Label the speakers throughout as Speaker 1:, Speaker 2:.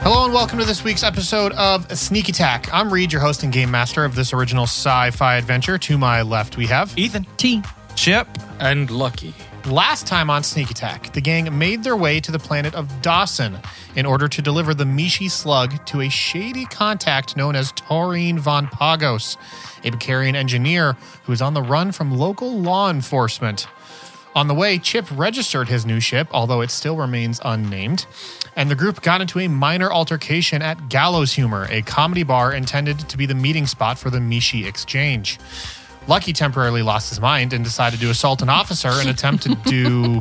Speaker 1: Hello and welcome to this week's episode of Sneak Attack. I'm Reed, your host and game master of this original sci-fi adventure. To my left, we have
Speaker 2: Ethan,
Speaker 3: T,
Speaker 2: Chip,
Speaker 4: and Lucky.
Speaker 1: Last time on Sneak Attack, the gang made their way to the planet of Dawson in order to deliver the Mishi Slug to a shady contact known as Taureen von Pagos, a Bacarian engineer who is on the run from local law enforcement. On the way, Chip registered his new ship, although it still remains unnamed, and the group got into a minor altercation at Gallows Humor, a comedy bar intended to be the meeting spot for the Mishi exchange. Lucky temporarily lost his mind and decided to assault an officer in an attempt to do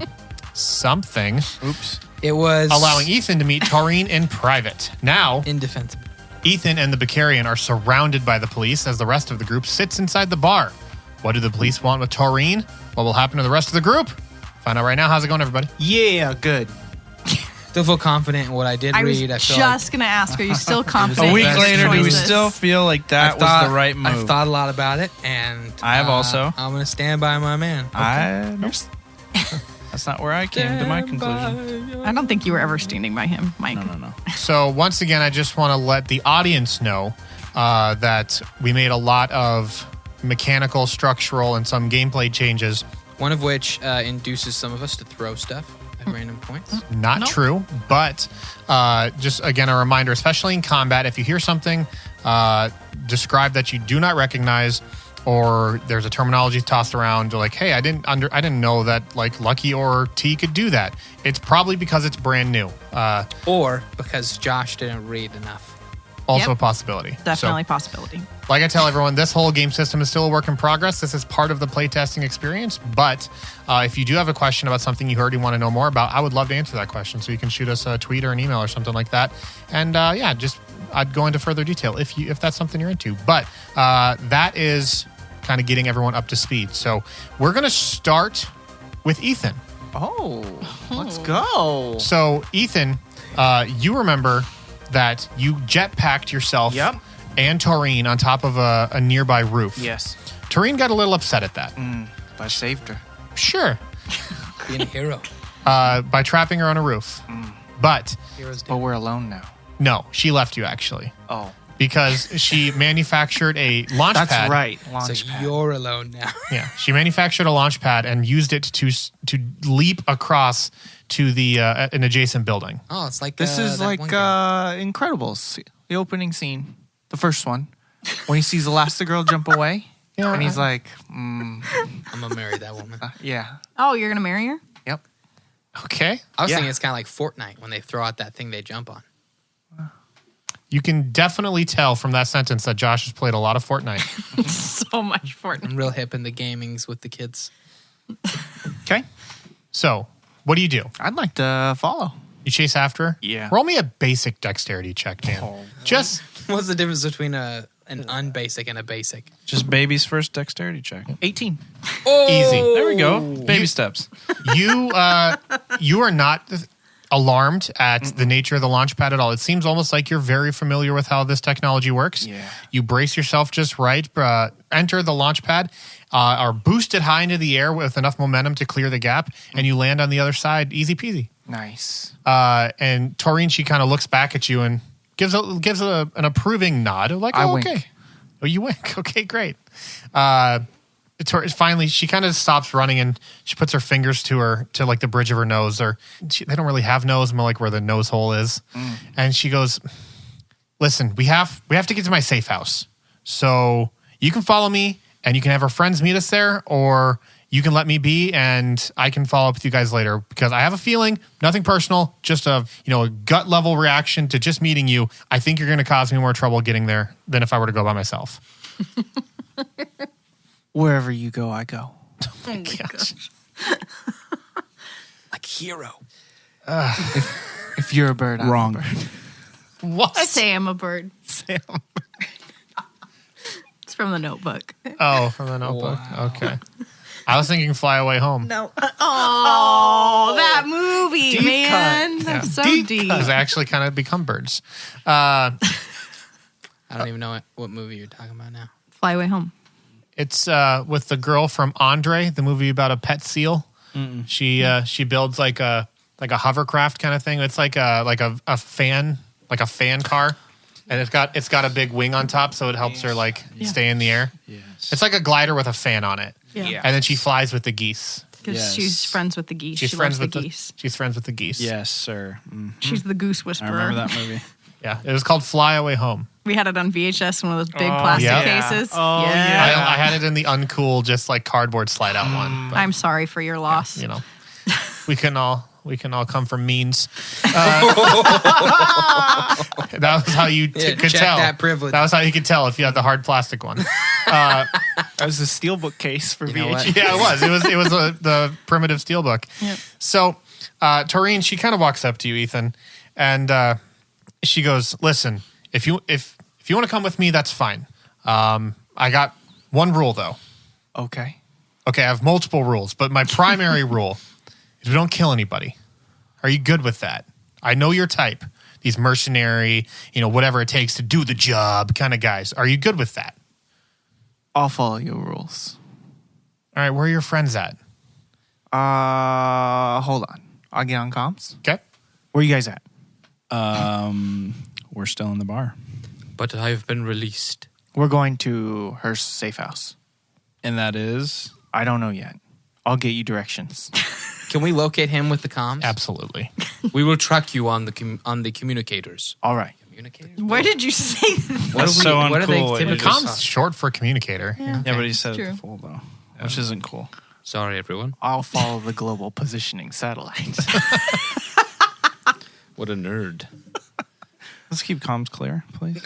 Speaker 1: something.
Speaker 2: Oops.
Speaker 4: It was
Speaker 1: allowing Ethan to meet Taureen in private. Now,
Speaker 4: indefensible.
Speaker 1: Ethan and the Bacarian are surrounded by the police as the rest of the group sits inside the bar. What do the police want with Taureen? What will happen to the rest of the group? Find out right now. How's it going, everybody?
Speaker 2: Yeah, good.
Speaker 4: Still feel confident in what I did
Speaker 3: I was
Speaker 4: read. I feel
Speaker 3: just going to ask, are you still confident?
Speaker 2: A week
Speaker 3: in your
Speaker 2: later, do we
Speaker 3: choices?
Speaker 2: still feel like that was the right move?
Speaker 4: I've thought a lot about it, and
Speaker 2: I have also.
Speaker 4: I'm going to stand by my man.
Speaker 2: That's not where I came to my conclusion.
Speaker 3: I don't think you were ever standing by him, Mike.
Speaker 2: No.
Speaker 1: So once again, I just want to let the audience know that we made a lot of mechanical, structural, and some gameplay changes.
Speaker 4: One of which induces some of us to throw stuff at random points.
Speaker 1: Not true, but just again a reminder, especially in combat, if you hear something described that you do not recognize, or there's a terminology tossed around like, "Hey, I didn't know that like Lucky or T could do that." It's probably because it's brand new,
Speaker 4: Or because Josh didn't read enough.
Speaker 1: Also
Speaker 3: Yep.
Speaker 1: a possibility.
Speaker 3: Definitely possibility.
Speaker 1: Like I tell everyone, this whole game system is still a work in progress. This is part of the playtesting experience. But if you do have a question about something you heard you want to know more about, I would love to answer that question. So you can shoot us a tweet or an email or something like that. And I'd go into further detail if that's something you're into. But that is kind of getting everyone up to speed. So we're going to start with Ethan.
Speaker 2: Oh, let's go.
Speaker 1: So Ethan, you remember that you jetpacked yourself and Taureen on top of a nearby roof.
Speaker 2: Yes.
Speaker 1: Taureen got a little upset at that.
Speaker 2: I saved her.
Speaker 1: Sure.
Speaker 4: Being a hero.
Speaker 1: By trapping her on a roof. But
Speaker 4: Heroes do.
Speaker 2: But we're alone now.
Speaker 1: no, she left you actually.
Speaker 2: Oh.
Speaker 1: Because she manufactured a launch pad.
Speaker 2: That's right.
Speaker 4: So
Speaker 2: Launch pad.
Speaker 4: you're alone now.
Speaker 1: Yeah. She manufactured a launch pad and used it to leap across to the an adjacent building.
Speaker 4: Oh, it's like
Speaker 2: This is
Speaker 4: that
Speaker 2: like
Speaker 4: one game.
Speaker 2: Incredibles, the opening scene, the first one, when he sees Elastigirl jump away,
Speaker 1: Yeah.
Speaker 2: and he's like,
Speaker 4: I'm gonna marry that woman.
Speaker 2: yeah.
Speaker 3: Oh, you're going to marry her?
Speaker 2: Yep.
Speaker 1: Okay.
Speaker 4: I was
Speaker 2: Yeah.
Speaker 4: thinking it's kind of like Fortnite when they throw out that thing they jump on.
Speaker 1: You can definitely tell from that sentence that Josh has played a lot of Fortnite.
Speaker 3: So much Fortnite.
Speaker 4: I'm real hip in the gamings with the kids.
Speaker 2: Okay.
Speaker 1: So, what do you do?
Speaker 2: I'd like to follow.
Speaker 1: You chase after her?
Speaker 2: Yeah.
Speaker 1: Roll me a basic dexterity check, Dan. Just
Speaker 4: What's the difference between an unbasic and a basic?
Speaker 2: Just baby's first dexterity check. 18.
Speaker 1: easy.
Speaker 2: There we go. Baby steps.
Speaker 1: You are not alarmed at the nature of the launch pad at all. It seems almost like you're very familiar with how this technology works.
Speaker 2: Yeah.
Speaker 1: You brace yourself just right, enter the launch pad, are boosted high into the air with enough momentum to clear the gap, and you land on the other side easy peasy.
Speaker 2: Nice.
Speaker 1: And Taureen, she kind of looks back at you and gives an approving nod, like,
Speaker 2: I
Speaker 1: "Oh,
Speaker 2: wink.
Speaker 1: okay." Oh, you wink. Okay, great. Finally, she kind of stops running and she puts her fingers to like the bridge of her nose, or they don't really have nose, more like where the nose hole is. And she goes, "Listen, we have to get to my safe house. So you can follow me and you can have our friends meet us there, or you can let me be and I can follow up with you guys later, because I have a feeling, nothing personal, just a gut level reaction to just meeting you. I think you're going to cause me more trouble getting there than if I were to go by myself."
Speaker 2: Wherever you go, I go.
Speaker 3: Oh my gosh.
Speaker 4: Like hero.
Speaker 2: If you're a bird, I'm
Speaker 5: Wrong.
Speaker 2: a bird.
Speaker 1: What?
Speaker 3: Sam a bird.
Speaker 1: Sam?
Speaker 3: It's from the Notebook.
Speaker 1: Oh, from the Notebook.
Speaker 4: Wow.
Speaker 1: Okay. I was thinking Fly Away Home.
Speaker 3: No. Oh, that movie,
Speaker 2: Deep
Speaker 3: man.
Speaker 2: cut.
Speaker 3: That's so
Speaker 2: Deep
Speaker 3: deep.
Speaker 1: Because they actually kind of become birds.
Speaker 4: I don't even know what movie you're talking about now.
Speaker 3: Fly Away Home.
Speaker 1: It's with the girl from Andre, the movie about a pet seal. She builds like a hovercraft kind of thing. It's like a fan like a fan car, and it's got a big wing on top, so it helps her like stay in the air.
Speaker 5: Yes.
Speaker 1: It's like a glider with a fan on it.
Speaker 3: Yeah.
Speaker 1: And then she flies with the geese.
Speaker 3: Because
Speaker 5: Yes.
Speaker 3: she's friends with the geese.
Speaker 1: She's
Speaker 3: she
Speaker 1: friends
Speaker 3: loves
Speaker 1: with
Speaker 3: the geese.
Speaker 1: She's friends with the geese.
Speaker 5: Yes, sir. Mhm.
Speaker 3: She's the goose
Speaker 5: I
Speaker 3: whisperer.
Speaker 5: remember that movie.
Speaker 1: Yeah. It was called Fly Away Home.
Speaker 3: We had it on VHS, one of those big plastic
Speaker 1: yeah.
Speaker 3: cases.
Speaker 2: Oh,
Speaker 3: yeah.
Speaker 2: yeah.
Speaker 1: I had it in the uncool, just like cardboard slide out one. But,
Speaker 3: I'm sorry for your loss.
Speaker 1: you know, we can all come from means. That was how you
Speaker 4: Yeah,
Speaker 1: could
Speaker 4: check
Speaker 1: tell.
Speaker 4: that privilege.
Speaker 1: That was how you could tell if you had the hard plastic one.
Speaker 2: That was a steelbook case for
Speaker 4: You know
Speaker 2: VHS.
Speaker 4: what?
Speaker 1: Yeah, it was the primitive steelbook.
Speaker 3: Yep.
Speaker 1: So, Taureen, she kind of walks up to you, Ethan, and she goes, "Listen, if you want to come with me, that's fine. I got one rule though.
Speaker 2: Okay.
Speaker 1: Okay, I have multiple rules, but my primary rule is we don't kill anybody. Are you good with that? I know your type. These mercenary, whatever it takes to do the job kind of guys. Are you good with that?
Speaker 2: I'll follow your rules.
Speaker 1: All right, where are your friends at?
Speaker 2: Hold on. I'll get on comms.
Speaker 1: Okay.
Speaker 2: Where you guys at?
Speaker 5: We're still in the bar.
Speaker 4: But I've been released.
Speaker 2: We're going to her safe house.
Speaker 5: And that is...
Speaker 2: I don't know yet. I'll get you directions.
Speaker 4: Can we locate him with the comms?
Speaker 1: Absolutely.
Speaker 4: We will track you on the communicators.
Speaker 2: All right.
Speaker 4: Communicators?
Speaker 3: Where did you say that?
Speaker 5: That's so
Speaker 4: what are they
Speaker 5: uncool what you
Speaker 4: typically
Speaker 5: just
Speaker 1: Com's short for communicator.
Speaker 3: Yeah.
Speaker 5: Yeah, but he said
Speaker 3: True.
Speaker 5: it full, though. Which isn't cool.
Speaker 4: Sorry, everyone.
Speaker 2: I'll follow the global positioning satellite.
Speaker 4: What a nerd.
Speaker 5: Let's keep comms clear, please.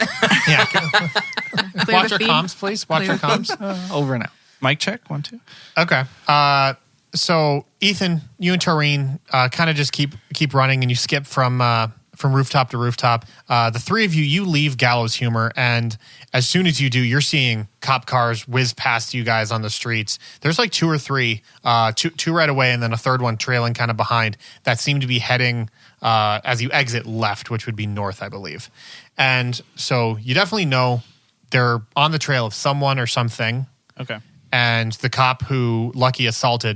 Speaker 1: Yeah.
Speaker 3: Clear
Speaker 1: Watch
Speaker 3: the
Speaker 1: your
Speaker 3: feed.
Speaker 1: comms, please. Watch your comms.
Speaker 2: Over and out.
Speaker 5: Mic check, 1, 2.
Speaker 1: Okay. So Ethan, you and Taureen kind of just keep running, and you skip from rooftop to rooftop. The three of you leave Gallows Humor, and as soon as you do, you're seeing cop cars whiz past you guys on the streets. There's like two or three, two right away, and then a third one trailing kind of behind that seem to be heading as you exit left, which would be north, I believe. And so you definitely know they're on the trail of someone or something.
Speaker 5: Okay.
Speaker 1: And the cop who Lucky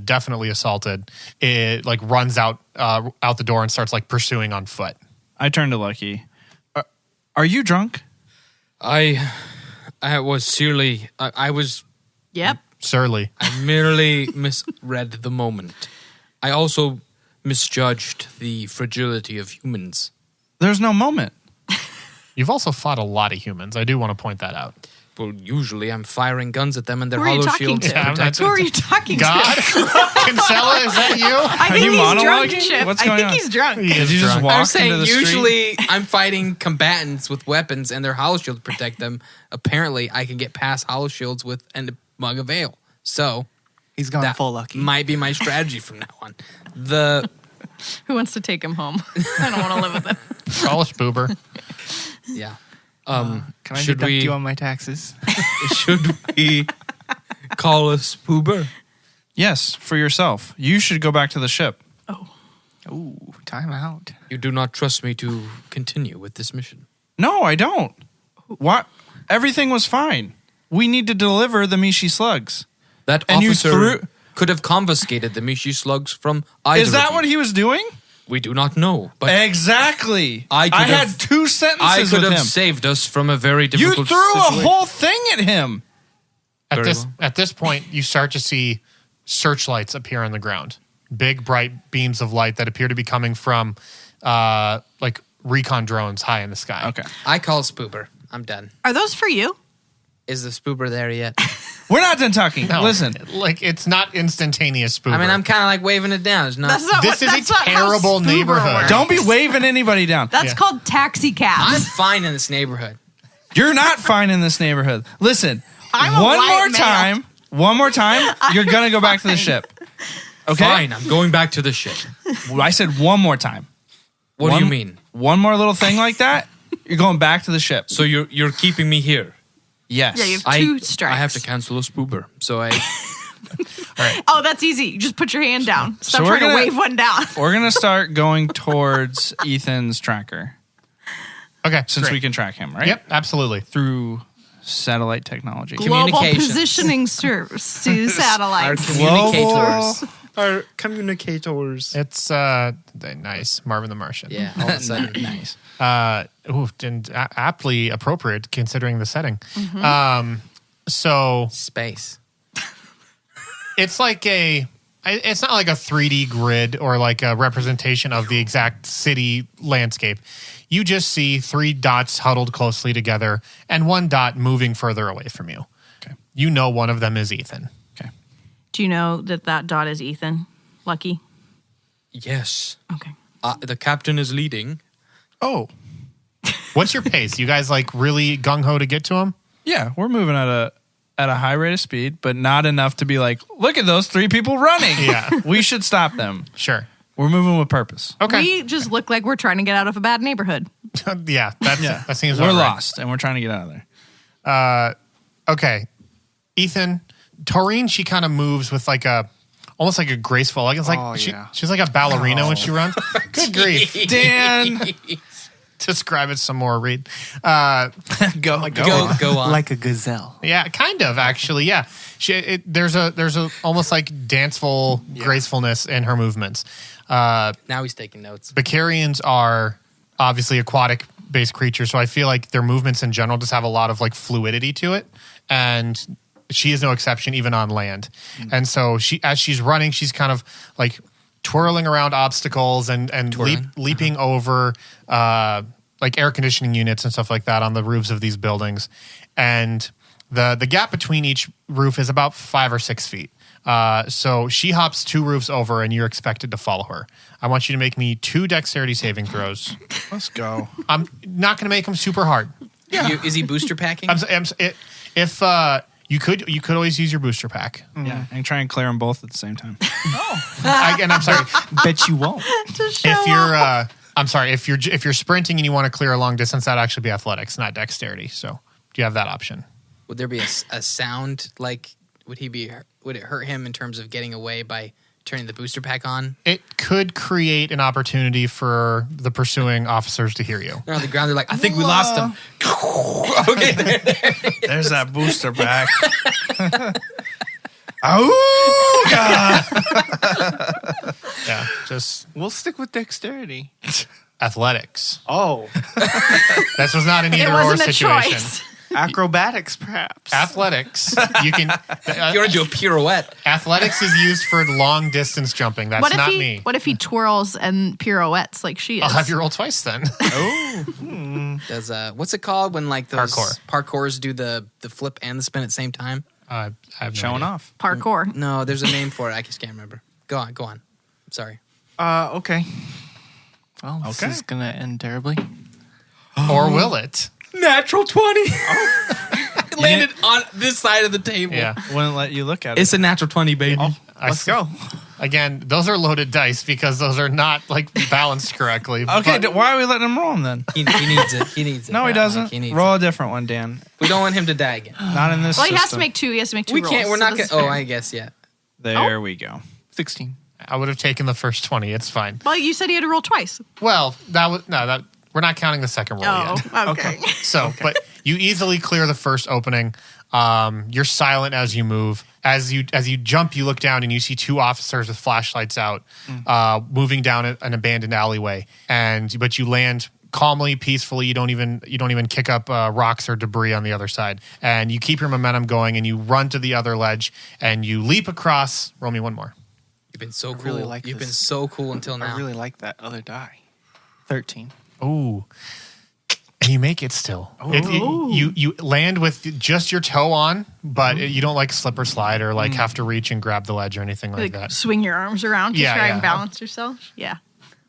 Speaker 1: definitely assaulted, it like runs out the door and starts like pursuing on foot.
Speaker 5: I turn to Lucky. Are you drunk?
Speaker 4: I was surely... I was...
Speaker 3: Yep.
Speaker 1: Surly.
Speaker 4: I merely misread the moment. I also misjudged the fragility of humans.
Speaker 5: There's no moment.
Speaker 1: You've also fought a lot of humans. I do want to point that out.
Speaker 4: Well, usually I'm firing guns at them and their
Speaker 3: Who are you
Speaker 4: hollow
Speaker 3: talking
Speaker 4: shields
Speaker 3: to?
Speaker 1: Yeah,
Speaker 4: protect
Speaker 3: Who are you talking
Speaker 1: God?
Speaker 3: to?
Speaker 1: Kinsella, is that you?
Speaker 3: I
Speaker 5: Are
Speaker 3: think
Speaker 5: you
Speaker 3: he's drunk,
Speaker 5: monologuing?
Speaker 3: Chip.
Speaker 5: What's
Speaker 3: I
Speaker 5: going
Speaker 3: think
Speaker 5: on?
Speaker 3: he's drunk.
Speaker 1: He
Speaker 5: Did
Speaker 1: is
Speaker 5: you just
Speaker 1: drunk.
Speaker 5: walk
Speaker 4: I'm saying
Speaker 5: into the street?
Speaker 4: usually I'm fighting combatants with weapons and their hollow shields protect them. Apparently, I can get past hollow shields with a mug of ale. So
Speaker 2: He's gone
Speaker 4: that
Speaker 2: full Lucky.
Speaker 4: might be my strategy from now on.
Speaker 3: Who wants to take him home? I don't want to live with him.
Speaker 1: Call us Boober.
Speaker 4: Yeah.
Speaker 2: Can I
Speaker 4: should
Speaker 2: deduct
Speaker 4: we
Speaker 2: you on my taxes?
Speaker 4: should we call us Poober?
Speaker 5: Yes, for yourself. You should go back to the ship.
Speaker 2: Ooh, time out.
Speaker 4: You do not trust me to continue with this mission.
Speaker 5: No, I don't. What? Everything was fine. We need to deliver the Mishi Slugs.
Speaker 4: That
Speaker 5: And you
Speaker 4: officer
Speaker 5: threw-
Speaker 4: could have confiscated the Mishi Slugs from either
Speaker 5: Is that
Speaker 4: of
Speaker 5: what
Speaker 4: you.
Speaker 5: he was doing?
Speaker 4: We do not know, but
Speaker 5: Exactly.
Speaker 4: I could
Speaker 5: had
Speaker 4: have-
Speaker 5: 2
Speaker 4: I
Speaker 5: sentences
Speaker 4: could
Speaker 5: with
Speaker 4: have
Speaker 5: him.
Speaker 4: saved us from a very
Speaker 5: You
Speaker 4: difficult
Speaker 5: threw a
Speaker 4: situation.
Speaker 5: whole thing at him.
Speaker 1: At
Speaker 4: Very well.
Speaker 1: this point, you start to see searchlights appear on the ground. Big, bright beams of light that appear to be coming from like recon drones high in the sky.
Speaker 5: Okay.
Speaker 4: I call Spoober. I'm done.
Speaker 3: Are those for you?
Speaker 4: Is the Spoober there yet?
Speaker 5: We're not done talking.
Speaker 1: No,
Speaker 5: Listen.
Speaker 1: like it's not instantaneous Boober.
Speaker 4: I mean, I'm kind of like waving it down. It's not.
Speaker 3: That's not
Speaker 1: This
Speaker 3: what,
Speaker 1: is
Speaker 3: that's
Speaker 1: a
Speaker 3: not how
Speaker 1: terrible
Speaker 3: Spoober
Speaker 1: neighborhood.
Speaker 3: works.
Speaker 5: Don't be waving anybody down.
Speaker 3: That's
Speaker 1: Yeah.
Speaker 3: called taxi
Speaker 4: I'm
Speaker 3: cabs.
Speaker 4: fine in this neighborhood.
Speaker 5: You're not fine in this neighborhood. Listen.
Speaker 3: I'm a
Speaker 5: one
Speaker 3: white
Speaker 5: more
Speaker 3: male.
Speaker 5: One more time. You're going to go back to the ship. Okay?
Speaker 4: Fine, I'm going back to the ship.
Speaker 5: I said one more time.
Speaker 4: What do
Speaker 5: One-
Speaker 4: you mean?
Speaker 5: One more little thing like that, you're going back to the ship.
Speaker 4: So you're keeping me here?
Speaker 5: Yes.
Speaker 3: Yeah, you have two strikes.
Speaker 4: I have to cancel a Spoober. So I.
Speaker 3: Oh, that's easy. You just put your hand down. Stop
Speaker 5: So we're
Speaker 3: trying to
Speaker 5: gonna-
Speaker 3: wave one down.
Speaker 5: We're going to start going towards Ethan's tracker
Speaker 1: okay,
Speaker 5: since
Speaker 1: great.
Speaker 5: we can track him, right?
Speaker 1: Yep, absolutely.
Speaker 5: Through satellite technology.
Speaker 3: Global
Speaker 4: Communications.
Speaker 3: positioning service to
Speaker 4: Our
Speaker 3: satellites.
Speaker 4: communicators.
Speaker 6: Our communicators.
Speaker 1: It's nice. Marvin the Martian.
Speaker 4: Yeah, all of a sudden.
Speaker 5: Nice.
Speaker 1: And aptly appropriate considering the setting. So
Speaker 4: Space.
Speaker 1: it's like it's not like a 3D grid or like a representation of the exact city landscape. You just see 3 dots huddled closely together and 1 dot moving further away from you.
Speaker 5: Okay.
Speaker 1: You know one of them is Ethan.
Speaker 5: Okay.
Speaker 3: Do you know that dot is Ethan? Lucky?
Speaker 4: Yes.
Speaker 3: Okay.
Speaker 4: The captain is leading.
Speaker 5: Oh,
Speaker 1: What's your pace? You guys like really gung-ho to get to him?
Speaker 5: yeah. We're moving at a high rate of speed, but not enough to be like, look at those 3 people running.
Speaker 1: Yeah.
Speaker 5: We should stop them.
Speaker 1: Sure.
Speaker 5: We're moving with purpose.
Speaker 1: Okay.
Speaker 3: We just look like we're trying to get out of a bad neighborhood.
Speaker 1: Yeah, that seems
Speaker 5: We're
Speaker 1: about right.
Speaker 5: lost, and we're trying to get out of there.
Speaker 1: Okay. Ethan, Taureen, she kind of moves with like almost like a graceful, like it's like she's like a ballerina when she runs. Good grief.
Speaker 5: Dan,
Speaker 1: Describe it some more, Reed.
Speaker 5: go
Speaker 4: on.
Speaker 2: Like a gazelle.
Speaker 1: Yeah, kind of actually. Yeah, there's a almost like danceful gracefulness in her movements.
Speaker 4: Now he's taking notes.
Speaker 1: Bacarians are obviously aquatic-based creatures, so I feel like their movements in general just have a lot of like fluidity to it, and she is no exception, even on land. And so as she's running, she's kind of like twirling around obstacles and leaping over like air conditioning units and stuff like that on the roofs of these buildings. And the gap between each roof is about 5 or 6 feet. So she hops 2 roofs over, and you're expected to follow her. I want you to make me 2 dexterity saving throws.
Speaker 5: Let's go.
Speaker 1: I'm not going to make them super hard.
Speaker 4: Is he booster packing?
Speaker 1: If you could always use your booster pack.
Speaker 5: Yeah, and try and clear them both at the same time.
Speaker 1: And I'm sorry.
Speaker 2: Bet you won't.
Speaker 1: If you're, I'm sorry. If you're sprinting and you want to clear a long distance, that'd actually be athletics, not dexterity. So do you have that option?
Speaker 4: Would there be a sound like? Would it hurt him in terms of getting away by turning the booster pack on?
Speaker 1: It could create an opportunity for the pursuing officers to hear you.
Speaker 4: They're on the ground. They're like, I think we lost him. Okay, there.
Speaker 5: There's that booster pack. Oh God!
Speaker 1: Yeah, just
Speaker 2: We'll stick with dexterity.
Speaker 1: athletics.
Speaker 2: Oh.
Speaker 1: This was not an
Speaker 3: It
Speaker 1: either or
Speaker 3: wasn't a
Speaker 1: situation.
Speaker 3: choice.
Speaker 2: Acrobatics, perhaps.
Speaker 1: Athletics. You can.
Speaker 4: You want to do a pirouette?
Speaker 1: Athletics is used for long distance jumping. That's not me.
Speaker 3: What if he twirls and pirouettes like she is?
Speaker 1: I'll have you roll twice then.
Speaker 4: Does what's it called when like those
Speaker 1: Parkour.
Speaker 4: parkours do the flip and the spin at the same time?
Speaker 1: I have no
Speaker 5: Showing
Speaker 1: idea.
Speaker 5: off.
Speaker 3: Parkour.
Speaker 4: No, there's a name for it. I just can't remember. Go on. I'm sorry.
Speaker 2: Okay. Well, this
Speaker 5: Okay.
Speaker 2: is going to end terribly.
Speaker 1: Or will it?
Speaker 4: Natural 20. It landed on this side of the table.
Speaker 1: Yeah.
Speaker 5: Wouldn't let you look at it.
Speaker 4: It's a natural 20, baby.
Speaker 2: Let's go.
Speaker 1: Again, those are loaded dice because those are not like balanced correctly.
Speaker 5: Okay,
Speaker 1: but-
Speaker 5: why are we letting him roll them then?
Speaker 4: He needs it. He needs it.
Speaker 5: No, he doesn't.
Speaker 4: He needs
Speaker 5: Roll
Speaker 4: it.
Speaker 5: a different one, Dan.
Speaker 4: We don't want him to die again.
Speaker 5: Not in this
Speaker 3: Well, he has to
Speaker 5: system.
Speaker 3: make 2. He has to make 2
Speaker 4: We
Speaker 3: rolls.
Speaker 4: can't. We're
Speaker 3: so
Speaker 4: not
Speaker 3: this
Speaker 4: going.
Speaker 3: is
Speaker 4: Oh,
Speaker 3: fair.
Speaker 4: I guess yeah.
Speaker 5: There we go.
Speaker 2: 16.
Speaker 1: I would have taken the first 20. It's fine.
Speaker 3: Well, you said he had to roll twice.
Speaker 1: Well, that we're not counting the second roll
Speaker 3: Oh,
Speaker 1: yet.
Speaker 3: okay.
Speaker 1: So, but you easily clear the first opening. You're silent as you move. As you jump, you look down and you see 2 officers with flashlights out, moving down an abandoned alleyway. But you land calmly, peacefully. You don't even kick up rocks or debris on the other side. And you keep your momentum going, and you run to the other ledge, and you leap across. Roll me one more.
Speaker 4: You've been so cool.
Speaker 2: really like
Speaker 4: You've
Speaker 2: this.
Speaker 4: been so cool until now.
Speaker 2: I really like that other die. 13.
Speaker 1: Ooh. And you make it still. You land with just your toe on, but you don't like slip or slide or like have to reach and grab the ledge or anything like that.
Speaker 3: Swing your arms around to
Speaker 1: Yeah,
Speaker 3: try
Speaker 1: yeah.
Speaker 3: and balance yourself. Yeah.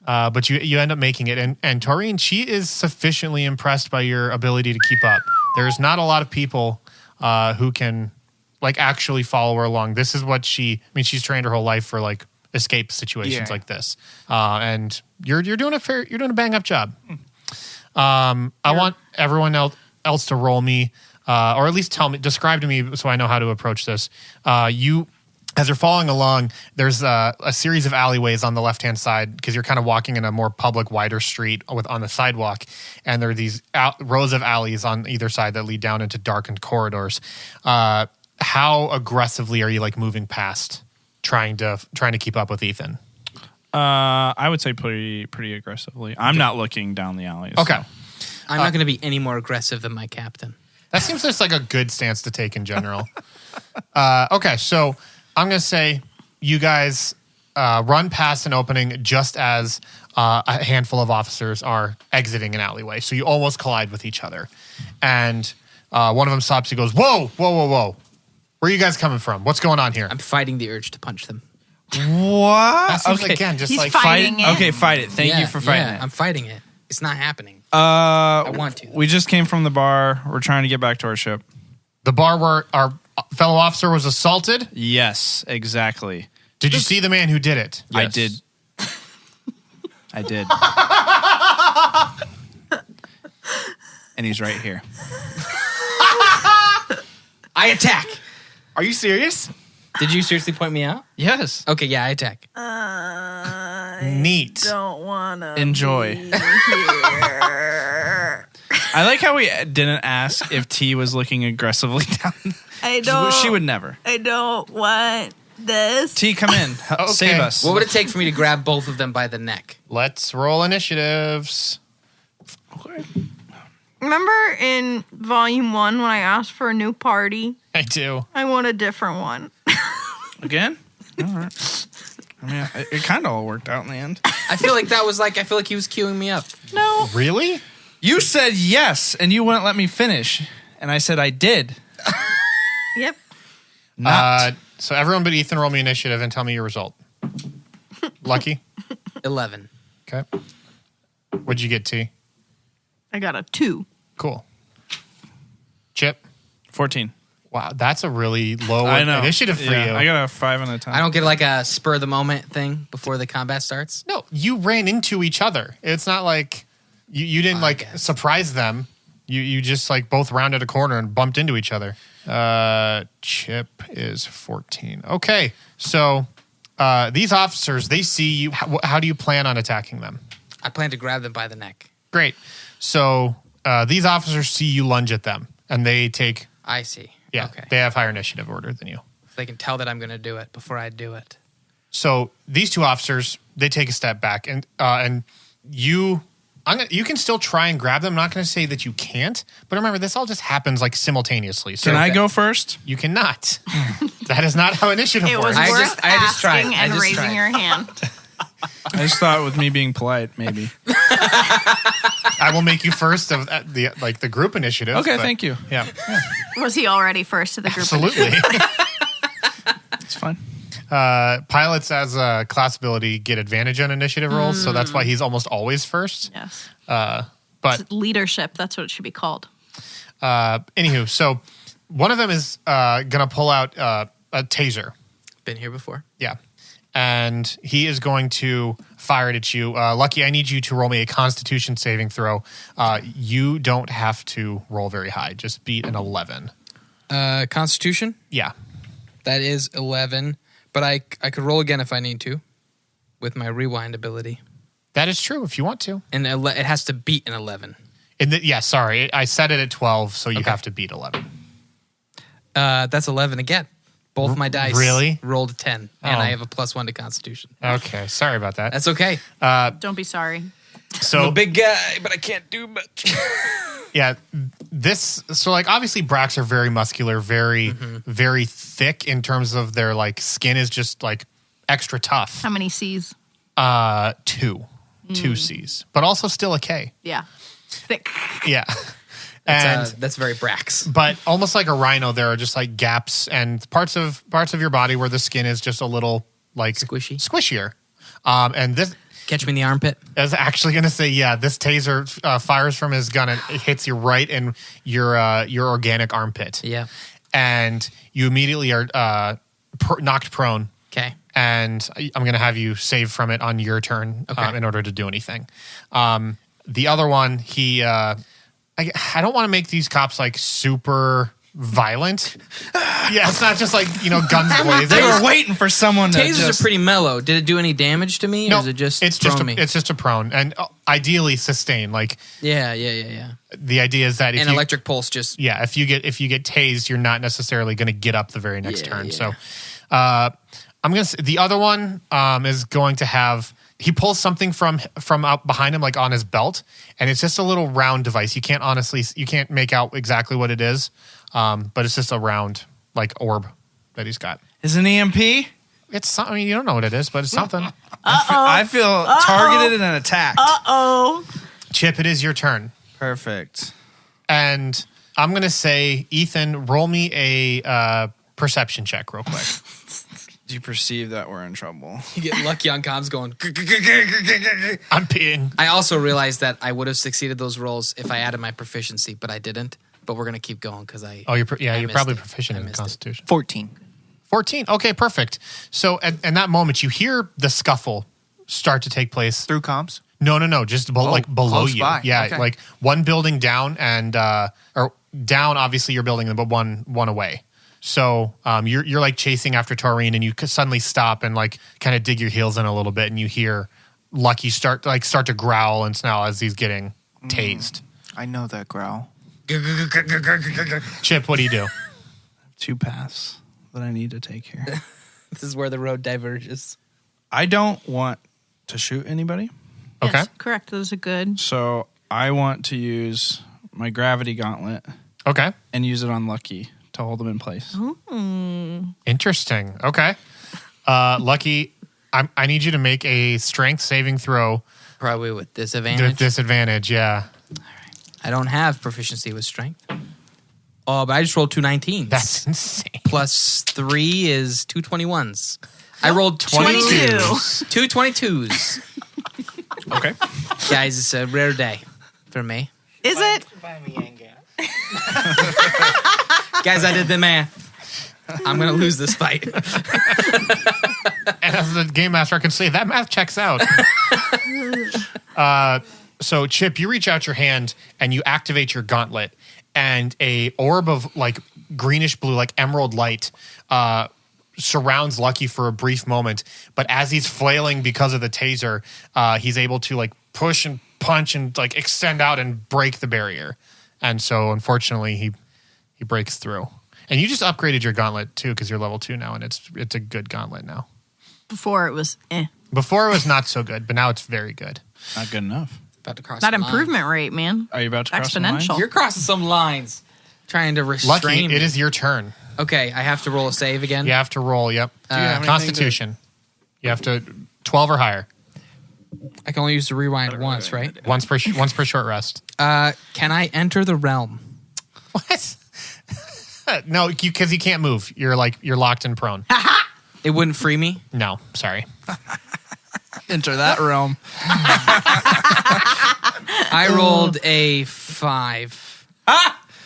Speaker 1: But you end up making it. And Taureen, she is sufficiently impressed by your ability to keep up. There's not a lot of people who can like actually follow her along. This is what she's trained her whole life for like escape situations
Speaker 2: Yeah.
Speaker 1: like this. And you're doing a bang up job. I want everyone else to roll me, or at least describe to me so I know how to approach this. As you're following along, there's a series of alleyways on the left-hand side because you're kind of walking in a more public, wider street on the sidewalk, and there are these rows of alleys on either side that lead down into darkened corridors. How aggressively are you like moving past trying to keep up with Ethan?
Speaker 5: I would say pretty aggressively. I'm not looking down the alley.
Speaker 1: Okay.
Speaker 4: I'm not going to be any more aggressive than my captain.
Speaker 1: That seems just like a good stance to take in general. Okay, so I'm going to say you guys run past an opening just as a handful of officers are exiting an alleyway. So you almost collide with each other. And one of them stops. He goes, whoa, whoa, whoa, whoa. Where are you guys coming from? What's going on here?
Speaker 4: I'm fighting the urge to punch them.
Speaker 5: What?
Speaker 1: That seems again, just
Speaker 3: He's
Speaker 1: like
Speaker 3: fighting it.
Speaker 5: Okay, fight it. Thank you for fighting it.
Speaker 4: I'm fighting it. It's not happening. I want to.
Speaker 5: We just came from the bar. We're trying to get back to our ship.
Speaker 1: the bar where our fellow officer was assaulted.
Speaker 5: Yes, exactly.
Speaker 1: Did you see the man who did it?
Speaker 5: I did. I did. And he's right here.
Speaker 4: I attack.
Speaker 5: Are you serious?
Speaker 4: Did you seriously point me out?
Speaker 5: Yes.
Speaker 4: Okay, yeah, I attack.
Speaker 1: Neat.
Speaker 3: Don't wanna
Speaker 5: Enjoy.
Speaker 3: be here.
Speaker 5: I like how we didn't ask if T was looking aggressively down.
Speaker 3: I don't.
Speaker 5: She would never.
Speaker 3: I don't want this.
Speaker 5: T, come in. Save us.
Speaker 4: What would it take for me to grab both of them by the neck?
Speaker 1: Let's roll initiatives.
Speaker 3: Remember in volume 1 when I asked for a new party?
Speaker 1: I do.
Speaker 3: I want a different one.
Speaker 5: Again? All right. I mean, it kind of all worked out in the end.
Speaker 4: I feel like he was queuing me up.
Speaker 3: No.
Speaker 1: Really?
Speaker 5: You said yes, and you wouldn't let me finish. And I said I did.
Speaker 3: Yep.
Speaker 5: Not.
Speaker 1: So everyone but Ethan roll me initiative and tell me your result. Lucky?
Speaker 4: 11.
Speaker 1: Okay. What'd you get, T?
Speaker 3: I got a 2.
Speaker 1: Cool. Chip?
Speaker 5: 14.
Speaker 1: Wow, that's a really low
Speaker 5: I know.
Speaker 1: initiative for
Speaker 5: Yeah,
Speaker 1: you.
Speaker 5: I got a 5 and a 10.
Speaker 4: I don't get like a spur of the moment thing before the combat starts.
Speaker 1: No, you ran into each other. It's not like you didn't
Speaker 4: guess.
Speaker 1: surprise them. You just like both rounded a corner and bumped into each other. Chip is 14. Okay, so these officers, they see you. How do you plan on attacking them?
Speaker 4: I plan to grab them by the neck.
Speaker 1: Great. So these officers see you lunge at them, and they take.
Speaker 4: I see.
Speaker 1: Yeah,
Speaker 4: Okay.
Speaker 1: they have higher initiative order than you.
Speaker 4: They can tell that I'm going to do it before I do it.
Speaker 1: So these two officers, they take a step back, and you can still try and grab them. I'm not going to say that you can't, but remember, this all just happens like simultaneously. So
Speaker 5: Can I go first?
Speaker 1: You cannot. That is not how initiative
Speaker 3: It
Speaker 1: works.
Speaker 3: was
Speaker 4: I
Speaker 3: worth
Speaker 4: just tried.
Speaker 3: asking
Speaker 4: I
Speaker 3: and
Speaker 4: just
Speaker 3: raising
Speaker 4: tried.
Speaker 3: your hand.
Speaker 5: I just thought with me being polite, maybe.
Speaker 1: I will make you first of the group initiative.
Speaker 5: Okay, thank you.
Speaker 1: Yeah,
Speaker 3: Was he already first to the group?
Speaker 1: absolutely.
Speaker 5: It's fine.
Speaker 1: Pilots as a class ability get advantage on initiative rolls, so that's why he's almost always first.
Speaker 3: Yes.
Speaker 1: But
Speaker 3: It's leadership. That's what it should be called.
Speaker 1: anywho, so one of them is going to pull out a taser.
Speaker 4: Been here before.
Speaker 1: Yeah. And he is going to fire it at you. Lucky, I need you to roll me a Constitution saving throw. You don't have to roll very high. Just beat an 11.
Speaker 4: Constitution?
Speaker 1: Yeah.
Speaker 4: That is 11. But I could roll again if I need to with my rewind ability.
Speaker 1: That is true if you want to.
Speaker 4: And it has to beat an 11.
Speaker 1: Sorry. I set it at 12, so you
Speaker 4: Okay.
Speaker 1: have to beat 11.
Speaker 4: That's 11 again. Both my dice
Speaker 1: Really?
Speaker 4: rolled a 10, and
Speaker 1: Oh.
Speaker 4: I have a +1 to Constitution.
Speaker 1: Okay. Sorry about that.
Speaker 4: That's okay.
Speaker 3: Don't be sorry.
Speaker 1: So
Speaker 4: I'm a big guy, but I can't do much.
Speaker 1: yeah, obviously Bracks are very muscular, very, very thick in terms of their like skin is just like extra tough.
Speaker 3: How many C's?
Speaker 1: 2 C's, but also still a K.
Speaker 3: Yeah. Thick.
Speaker 1: Yeah. And
Speaker 4: That's very Brax.
Speaker 1: but almost like a rhino, there are just like gaps and parts of your body where the skin is just a little like squishier. And this
Speaker 4: Catch me in the armpit.
Speaker 1: I was actually going to say, yeah, this taser fires from his gun and it hits you right in your organic armpit.
Speaker 4: Yeah.
Speaker 1: And you immediately are knocked prone.
Speaker 4: Okay.
Speaker 1: And I'm going to have you save from it on your turn in order to do anything. The other one, I don't want to make these cops like super violent. Yeah, it's not just like, guns blazing.
Speaker 5: They were waiting for someone to
Speaker 4: Tasers
Speaker 5: just...
Speaker 4: are pretty mellow. Did it do any damage to me, or is it just
Speaker 1: it's
Speaker 4: prone me?
Speaker 1: it's just a prone and ideally sustain. Like
Speaker 4: Yeah.
Speaker 1: the idea is that if
Speaker 4: An
Speaker 1: you,
Speaker 4: electric pulse just...
Speaker 1: if you get tased, you're not necessarily going to get up the very next
Speaker 4: Yeah,
Speaker 1: turn.
Speaker 4: yeah.
Speaker 1: So I'm gonna say the other one is going to have. He pulls something from up behind him, like on his belt, and it's just a little round device. You can't make out exactly what it is, but it's just a round like orb that he's got.
Speaker 5: Is an EMP?
Speaker 1: It's I mean, you don't know what it is, but it's something.
Speaker 5: I feel targeted and attacked.
Speaker 1: Chip, it is your turn,
Speaker 5: Perfect.
Speaker 1: and I'm gonna say, Ethan, roll me a perception check real quick.
Speaker 5: Do you perceive that we're in trouble?
Speaker 4: You get Lucky on comms going.
Speaker 1: I'm peeing.
Speaker 4: I also realized that I would have succeeded those rolls if I added my proficiency, but I didn't. But we're gonna keep going because I.
Speaker 1: Oh, you're
Speaker 4: missed
Speaker 1: probably
Speaker 4: it.
Speaker 1: proficient
Speaker 4: I
Speaker 1: in
Speaker 4: missed it.
Speaker 1: Constitution.
Speaker 2: 14.
Speaker 1: 14. Okay, perfect. So in that moment, you hear the scuffle start to take place.
Speaker 2: Through comms?
Speaker 1: No, just below
Speaker 2: close
Speaker 1: you.
Speaker 2: by.
Speaker 1: Yeah,
Speaker 2: Okay.
Speaker 1: like one building down and or down. Obviously, your building, but one away. So you're like chasing after Taureen, and you suddenly stop and like kind of dig your heels in a little bit, and you hear Lucky start to growl and snarl as he's getting tased.
Speaker 2: I know that growl.
Speaker 1: Chip, what do you do?
Speaker 5: 2 paths that I need to take here.
Speaker 4: This is where the road diverges.
Speaker 5: I don't want to shoot anybody,
Speaker 1: Okay.
Speaker 3: Yes, correct. That is a good.
Speaker 5: so I want to use my gravity gauntlet
Speaker 1: Okay.
Speaker 5: and use it on Lucky to hold him in place.
Speaker 1: Interesting. Okay. Lucky, I need you to make a strength saving throw
Speaker 4: Probably with
Speaker 1: with
Speaker 4: disadvantage.
Speaker 1: disadvantage. Yeah.
Speaker 4: I don't have proficiency with strength. Oh, but I just rolled 2 19s.
Speaker 1: That's insane.
Speaker 4: Plus 3 is 2 21s. I rolled
Speaker 3: 22.
Speaker 4: 2 22s.
Speaker 5: Okay.
Speaker 4: Guys, it's a rare day for me.
Speaker 3: Is it?
Speaker 4: Guys, I did the math. I'm going to lose this fight.
Speaker 1: And as the game master, I can say that math checks out. So, Chip, you reach out your hand and you activate your gauntlet, and a orb of like greenish blue, like emerald light, surrounds Lucky for a brief moment. But as he's flailing because of the taser, he's able to like push and punch and like extend out and break the barrier. And so, unfortunately, he breaks through. And you just upgraded your gauntlet too because you're level 2 now, and it's a good gauntlet now.
Speaker 3: Before it was
Speaker 1: Before it was not so good, but now it's very good.
Speaker 5: Not good enough.
Speaker 4: About to cross
Speaker 3: that
Speaker 4: the line.
Speaker 3: improvement rate, man.
Speaker 5: Are you about to cross the line?
Speaker 3: Exponential.
Speaker 4: You're crossing some lines. Trying to restrain
Speaker 1: Lucky,
Speaker 4: me.
Speaker 1: it is your turn.
Speaker 4: Okay, I have to roll a save again.
Speaker 1: You have to roll, yep.
Speaker 5: you have anything
Speaker 1: Constitution. You have to 12 or higher.
Speaker 4: I can only use the rewind once, right?
Speaker 1: Once per short rest.
Speaker 4: Can I enter the realm?
Speaker 1: What? No, because you can't move. You're locked and prone.
Speaker 4: It wouldn't free me?
Speaker 1: No, sorry.
Speaker 5: Enter that realm.
Speaker 4: I rolled a 5.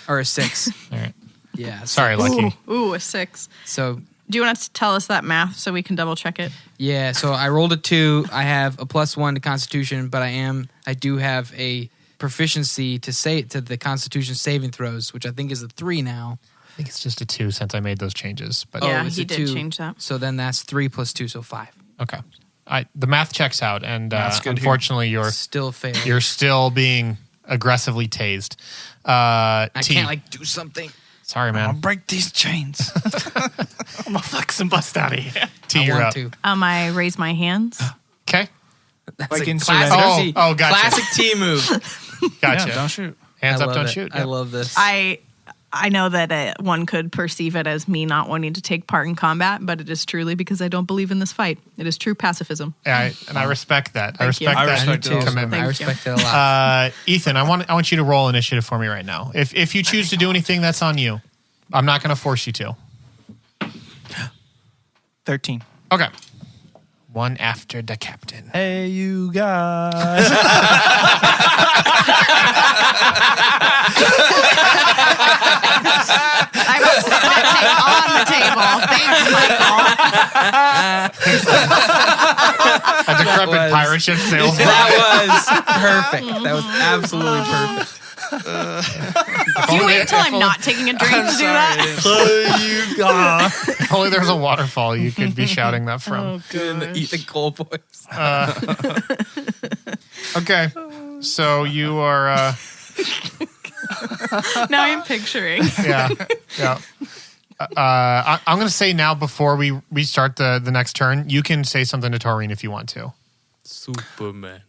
Speaker 4: Or a 6.
Speaker 1: All right.
Speaker 4: Yeah.
Speaker 1: Sorry, Lucky.
Speaker 3: Ooh, a 6.
Speaker 4: So,
Speaker 3: Do you want to tell us that math so we can double check it?
Speaker 4: yeah, so I rolled a 2. I have a +1 to Constitution, but I do have a proficiency to the Constitution saving throws, which I think is a 3 now.
Speaker 1: I think it's just a 2 since I made those changes. But
Speaker 3: Yeah,
Speaker 4: it's
Speaker 3: he
Speaker 4: a
Speaker 3: did
Speaker 4: 2.
Speaker 3: change that.
Speaker 4: So then that's 3 + 2, so 5.
Speaker 1: okay. The math checks out, and
Speaker 5: Math's good here.
Speaker 1: unfortunately,
Speaker 4: Still fail.
Speaker 1: you're still being aggressively tased.
Speaker 4: I
Speaker 1: T.
Speaker 4: can't do something.
Speaker 1: Sorry,
Speaker 5: I'll
Speaker 1: man.
Speaker 5: break these chains.
Speaker 2: I'm going to flex and bust out of here.
Speaker 1: T,
Speaker 4: I
Speaker 1: you're
Speaker 4: want
Speaker 1: up.
Speaker 4: to.
Speaker 3: I raise my hands.
Speaker 1: Okay,
Speaker 4: That's
Speaker 2: Like
Speaker 4: a
Speaker 2: in
Speaker 4: classic
Speaker 2: surrender?
Speaker 4: T.
Speaker 1: Oh, gotcha.
Speaker 4: Classic T move.
Speaker 1: gotcha.
Speaker 5: Yeah, don't shoot.
Speaker 1: Hands
Speaker 4: I
Speaker 1: up,
Speaker 4: love
Speaker 1: don't
Speaker 4: it.
Speaker 1: shoot.
Speaker 4: I
Speaker 1: Yep.
Speaker 4: love this.
Speaker 3: I know that one could perceive it as me not wanting to take part in combat, but it is truly because I don't believe in this fight. It is true pacifism.
Speaker 1: Yeah, and I respect that. I
Speaker 3: Thank you.
Speaker 1: respect
Speaker 5: I
Speaker 1: that
Speaker 5: respect it also.
Speaker 1: commitment.
Speaker 3: Thank
Speaker 4: I
Speaker 3: you.
Speaker 4: respect it a lot.
Speaker 1: Ethan, I want you to roll initiative for me right now. If you choose to do anything, that's on you. I'm not going to force you to.
Speaker 2: 13.
Speaker 1: Okay. One after the captain.
Speaker 5: Hey, you guys.
Speaker 3: I was snitching on the table. Thanks, Michael.
Speaker 1: A decrepit
Speaker 4: was-
Speaker 1: pirate ship sails by.
Speaker 4: That was perfect. That was absolutely perfect.
Speaker 3: Do you wait until I'm not taking a drink to do that?
Speaker 1: If only there was a waterfall you could be shouting that from.
Speaker 4: Eat the coal boys.
Speaker 1: Okay. So you are,
Speaker 3: Now I'm picturing.
Speaker 1: yeah. I'm going to say now before we start the next turn, you can say something to Taureen if you want to.
Speaker 6: Superman.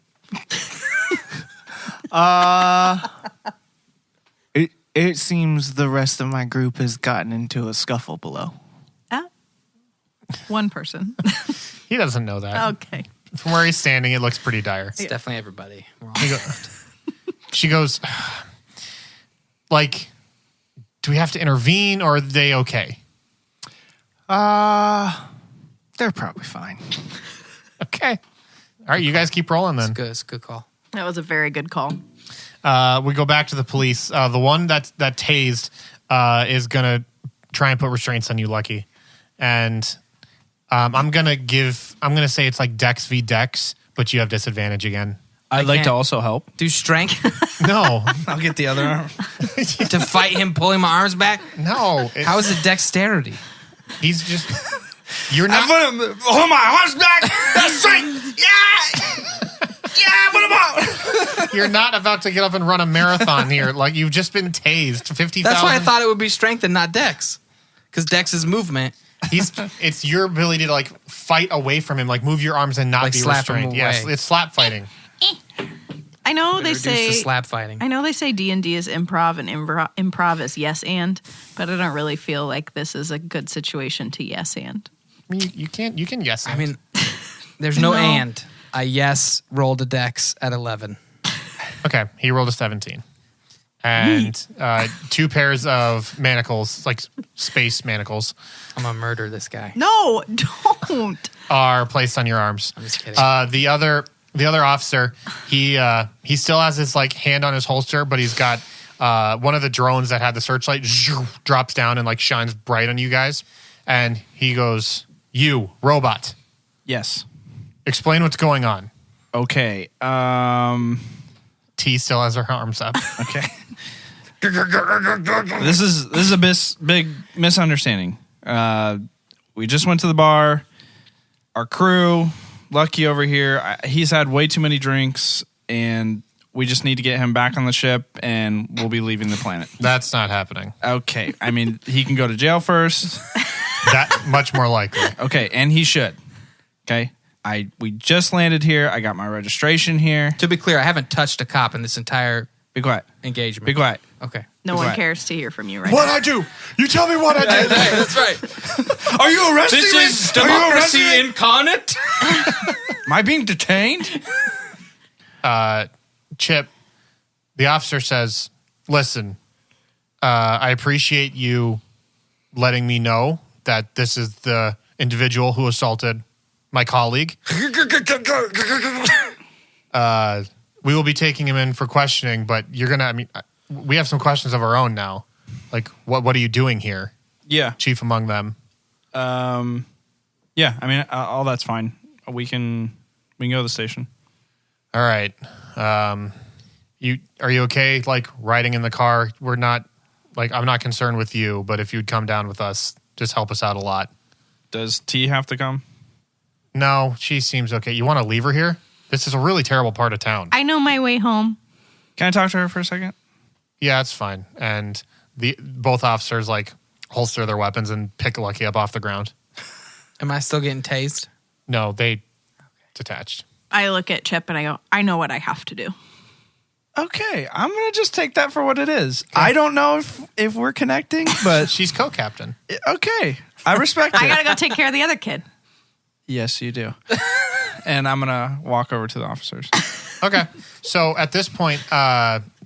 Speaker 2: It seems the rest of my group has gotten into a scuffle below.
Speaker 3: One person.
Speaker 1: He doesn't know that.
Speaker 3: Okay.
Speaker 1: From where he's standing, it looks pretty dire.
Speaker 4: It's definitely everybody. We're all
Speaker 1: She goes, like, do we have to intervene or are they okay?
Speaker 2: They're probably fine.
Speaker 1: Okay. All right, you guys keep rolling then.
Speaker 4: It's a good call.
Speaker 3: That was a very good call.
Speaker 1: We go back to the police. The one that tased is going to try and put restraints on you, Lucky. And I'm going to say it's like Dex v. Dex, but you have disadvantage again.
Speaker 5: I'd like to
Speaker 4: can't-
Speaker 5: also help.
Speaker 4: Do strength
Speaker 1: No.
Speaker 5: I'll get the other arm.
Speaker 4: to fight him pulling my arms back?
Speaker 1: No.
Speaker 4: How is it dexterity?
Speaker 1: He's just... You're not...
Speaker 5: Hold my arms back. That's straight. Yeah, put him out.
Speaker 1: You're not about to get up and run a marathon here. Like, you've just been tased 50,000.
Speaker 4: That's why I thought it would be strength and not dex. Because dex is movement.
Speaker 1: It's your ability to, like, fight away from him, like, move your arms and not
Speaker 4: Like
Speaker 1: be
Speaker 4: slap him
Speaker 1: restrained. Yes,
Speaker 4: away.
Speaker 1: it's slap fighting.
Speaker 3: I know they
Speaker 4: Reduce to
Speaker 3: say
Speaker 4: slap fighting.
Speaker 3: I know they say D&D is improv and improv is yes and, but I don't really feel like this is a good situation to yes and.
Speaker 1: I mean, you can yes.
Speaker 4: I mean, there's no
Speaker 3: No.
Speaker 4: and. I rolled a dex at 11.
Speaker 1: Okay, he rolled a 17. And 2 pairs of manacles, like space manacles,
Speaker 4: I'm gonna murder this guy.
Speaker 3: No, don't.
Speaker 1: are placed on your arms.
Speaker 4: I'm just kidding.
Speaker 1: The other officer, he still has his like hand on his holster, but he's got one of the drones that had the searchlight drops down and like shines bright on you guys, and he goes, "You robot,
Speaker 5: Yes.
Speaker 1: explain what's going on."
Speaker 5: Okay.
Speaker 1: T still has her arms up.
Speaker 5: Okay. This is a big misunderstanding. We just went to the bar. Our crew, Lucky over here, he's had way too many drinks, and we just need to get him back on the ship, and we'll be leaving the planet.
Speaker 1: That's not happening.
Speaker 5: Okay. I mean, he can go to jail first.
Speaker 1: That much more likely.
Speaker 5: Okay, and he should. Okay. We just landed here. I got my registration here.
Speaker 4: To be clear, I haven't touched a cop in this entire
Speaker 5: Be quiet.
Speaker 4: engagement.
Speaker 5: Be quiet.
Speaker 4: Okay.
Speaker 3: No
Speaker 5: Be
Speaker 3: one
Speaker 5: quiet.
Speaker 3: cares to hear from you right
Speaker 1: What
Speaker 3: now.
Speaker 1: I do? You tell me what I do.
Speaker 4: That's right.
Speaker 5: Are you arresting me? Are you arresting me?
Speaker 4: incarnate.
Speaker 5: Am I being detained?
Speaker 1: Chip, the officer says, "Listen, I appreciate you letting me know that this is the individual who assaulted my colleague. We will be taking him in for questioning, but we have some questions of our own now. Like, what are you doing here,
Speaker 5: Yeah.
Speaker 1: chief among them?"
Speaker 5: Yeah. I mean, all that's fine. We can go to the station.
Speaker 1: All right. Are you okay, like, riding in the car? We're not, like, I'm not concerned with you, but if you'd come down with us, just help us out a lot.
Speaker 5: Does T have to come?
Speaker 1: No, she seems okay. You want to leave her here? This is a really terrible part of town.
Speaker 3: I know my way home.
Speaker 5: Can I talk to her for a second?
Speaker 1: Yeah, it's fine. And both officers, like, holster their weapons and pick Lucky up off the ground.
Speaker 4: Am I still getting tased?
Speaker 1: No, they detached.
Speaker 3: I look at Chip and I go, I know what I have to do.
Speaker 5: Okay, I'm gonna just take that for what it is. I don't know if we're connecting, but
Speaker 1: She's co-captain.
Speaker 5: okay, I respect it.
Speaker 3: I gotta go take care of the other kid.
Speaker 5: Yes, you do. And I'm gonna walk over to the officers.
Speaker 1: Okay. So at this point,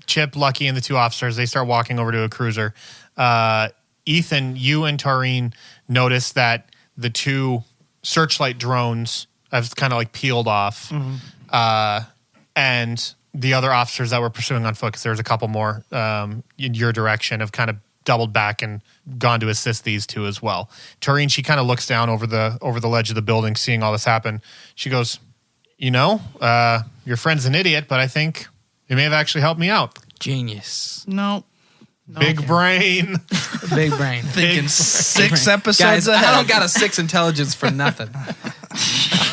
Speaker 1: Chip, Lucky, and the 2 officers, they start walking over to a cruiser. Ethan, you and Taureen notice that the 2 searchlight drones have kind of like peeled off. And the other officers that were pursuing on foot, because there was a couple more in your direction, have kind of doubled back and gone to assist these 2 as well. Taureen, she kind of looks down over the ledge of the building, seeing all this happen. She goes, your friend's an idiot, but I think he may have actually helped me out.
Speaker 4: Genius.
Speaker 3: No.
Speaker 1: Big brain.
Speaker 4: Big brain.
Speaker 5: Thinking 6 episodes
Speaker 4: Guys,
Speaker 5: ahead.
Speaker 4: I don't got a 6 intelligence for nothing.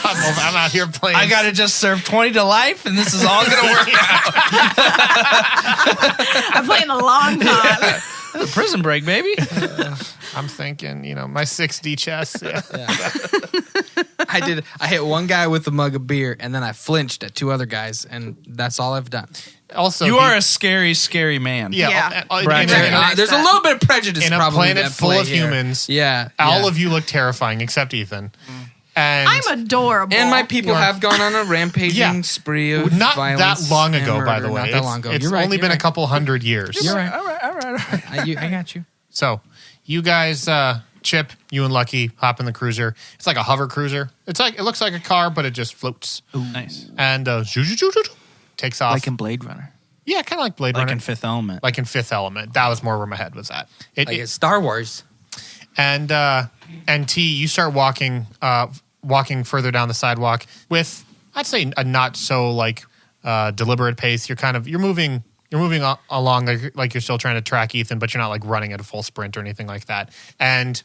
Speaker 1: I'm out here playing.
Speaker 5: I gotta just serve 20 to life, and this is all gonna work out.
Speaker 3: I'm playing the long con.
Speaker 5: Prison break, baby.
Speaker 1: I'm thinking, my 6D chess. Yeah.
Speaker 4: I hit one guy with a mug of beer, and then I flinched at 2 other guys, and that's all I've done.
Speaker 1: Also,
Speaker 5: You are a scary, scary man.
Speaker 1: Yeah.
Speaker 5: Brad,
Speaker 4: There's a little bit of prejudice
Speaker 1: in a
Speaker 4: probably
Speaker 1: planet
Speaker 4: at
Speaker 1: full
Speaker 4: play
Speaker 1: of
Speaker 4: here.
Speaker 1: humans.
Speaker 4: Yeah.
Speaker 1: All of you look terrifying except Ethan. And
Speaker 3: I'm adorable.
Speaker 4: And my people have gone on a rampaging spree of
Speaker 1: not
Speaker 4: violence
Speaker 1: that long
Speaker 4: and
Speaker 1: ago, by
Speaker 4: murder.
Speaker 1: the way.
Speaker 4: Not that long ago.
Speaker 1: It's
Speaker 4: You're right,
Speaker 1: only
Speaker 4: you're
Speaker 1: been a
Speaker 4: right.
Speaker 1: couple hundred years.
Speaker 4: You're right.
Speaker 5: All right.
Speaker 4: I got you.
Speaker 1: So you guys, Chip, you and Lucky hop in the cruiser. It's like a hover cruiser. It looks like a car, but it just floats.
Speaker 5: Nice.
Speaker 1: And takes off.
Speaker 7: Like in Blade Runner.
Speaker 1: Yeah, kind of like Blade
Speaker 5: Like
Speaker 1: Runner.
Speaker 5: in Fifth Element.
Speaker 1: Like in Fifth Element. That was more where my head was at.
Speaker 4: Like it's Star Wars.
Speaker 1: And T, you start walking further down the sidewalk with, I'd say, a not so deliberate pace. You're moving along like you're still trying to track Ethan, but you're not like running at a full sprint or anything like that. And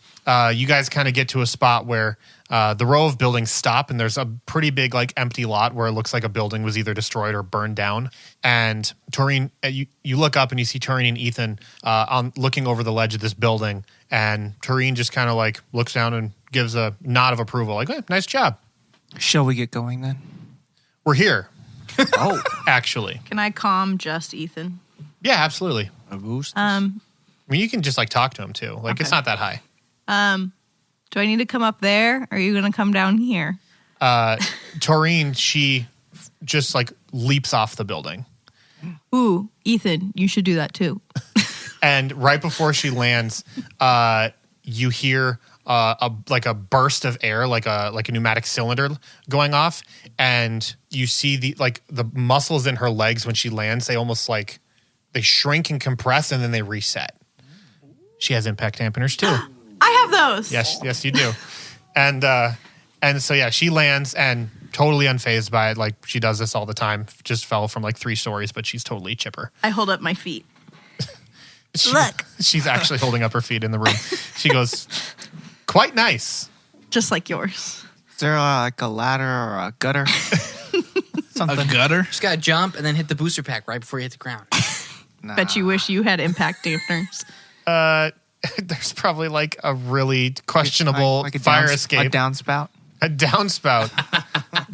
Speaker 1: you guys kind of get to a spot where the row of buildings stop, and there's a pretty big empty lot where it looks like a building was either destroyed or burned down. And Taureen, you look up and you see Taureen and Ethan looking over the ledge of this building, and Taureen just kind of looks down and gives a nod of approval, like, hey, nice job.
Speaker 7: Shall we get going then?
Speaker 1: We're here,
Speaker 7: Oh.
Speaker 1: actually.
Speaker 3: Can I calm just Ethan?
Speaker 1: Yeah, absolutely.
Speaker 7: Augustus.
Speaker 1: I mean, you can just talk to him too. It's
Speaker 3: Okay.
Speaker 1: not that high.
Speaker 3: Do I need to come up there, or are you going to come down here?
Speaker 1: Taureen, she just leaps off the building.
Speaker 3: Ooh, Ethan, you should do that too.
Speaker 1: And right before she lands, you hear a burst of air, like a pneumatic cylinder going off, and you see the muscles in her legs when she lands. They almost they shrink and compress, and then they reset. She has impact dampeners too.
Speaker 3: I have those.
Speaker 1: Yes, you do. And so yeah, she lands and totally unfazed by it. Like she does this all the time. Just fell from 3 stories, but she's totally chipper.
Speaker 3: I hold up my feet. Look.
Speaker 1: She's actually holding up her feet in the room. She goes, quite nice.
Speaker 3: Just like yours.
Speaker 7: Is there a ladder or a gutter? Something.
Speaker 5: A gutter?
Speaker 4: Just gotta jump and then hit the booster pack right before you hit the ground.
Speaker 7: Nah.
Speaker 3: Bet you wish you had impact dampeners.
Speaker 1: There's probably a really questionable
Speaker 7: Like a
Speaker 1: fire
Speaker 7: A
Speaker 1: escape.
Speaker 7: downspout.
Speaker 1: A downspout.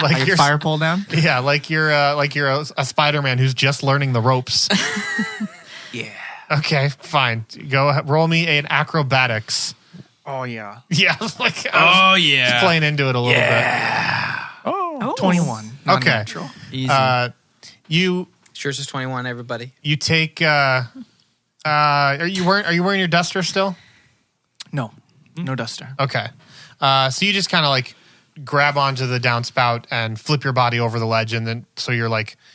Speaker 7: Like a fire pole down?
Speaker 1: Yeah, like you're a Spider-Man who's just learning the ropes.
Speaker 7: Yeah.
Speaker 1: Okay, fine. Go roll me an acrobatics.
Speaker 7: Oh, yeah.
Speaker 1: Yeah, I was
Speaker 5: Oh, yeah.
Speaker 1: just playing into it a little
Speaker 7: Oh,
Speaker 3: Oh.
Speaker 7: 21.
Speaker 1: Okay.
Speaker 7: Non-natural.
Speaker 5: Easy.
Speaker 1: bit.
Speaker 4: Sure, it's 21, everybody.
Speaker 1: You take. Are you wearing your duster still?
Speaker 7: No. No duster.
Speaker 1: Okay. So you just kind of grab onto the downspout and flip your body over the ledge, and then so you're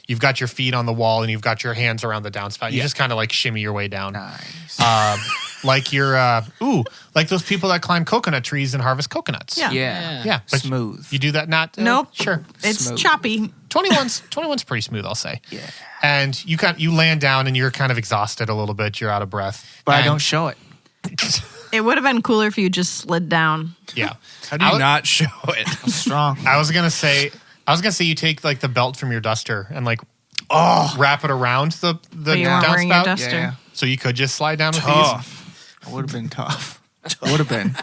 Speaker 1: you've got your feet on the wall and you've got your hands around the downspout. You just kind of shimmy your way down.
Speaker 7: Nice.
Speaker 1: Like you're like those people that climb coconut trees and harvest coconuts.
Speaker 3: Yeah.
Speaker 1: Yeah. But
Speaker 7: Smooth.
Speaker 1: You do that not
Speaker 3: Nope.
Speaker 1: Sure.
Speaker 3: It's
Speaker 7: Smooth.
Speaker 3: choppy.
Speaker 1: 21's pretty smooth, I'll say.
Speaker 7: Yeah.
Speaker 1: And you land down and you're kind of exhausted a little bit. You're out of breath.
Speaker 7: But I
Speaker 1: And-
Speaker 7: don't show it.
Speaker 3: It would have been cooler if you just slid down.
Speaker 1: Yeah.
Speaker 5: How do you not show it?
Speaker 7: I'm strong.
Speaker 1: I was gonna say you take the belt from your duster and wrap it around the
Speaker 3: But you weren't wearing your
Speaker 1: downspout.
Speaker 3: duster.
Speaker 7: Yeah.
Speaker 1: So you could just slide down with
Speaker 5: Tough.
Speaker 7: It would have been tough. Would have been.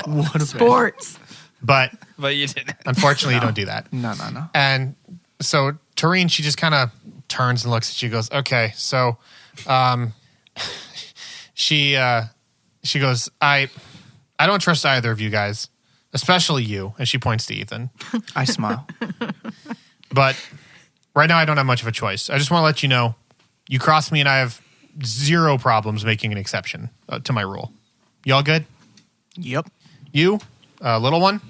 Speaker 7: Would have been.
Speaker 3: Sports.
Speaker 1: these. But
Speaker 5: But you didn't.
Speaker 1: unfortunately, you don't do that.
Speaker 7: No.
Speaker 1: And so Taureen, she just kind of turns and looks at you and goes, okay, so she goes, I don't trust either of you guys, especially you. And she points to Ethan.
Speaker 7: I smile.
Speaker 1: But right now I don't have much of a choice. I just want to let you know, you cross me and I have zero problems making an exception to my rule. Y'all good?
Speaker 7: Yep.
Speaker 1: You, little one?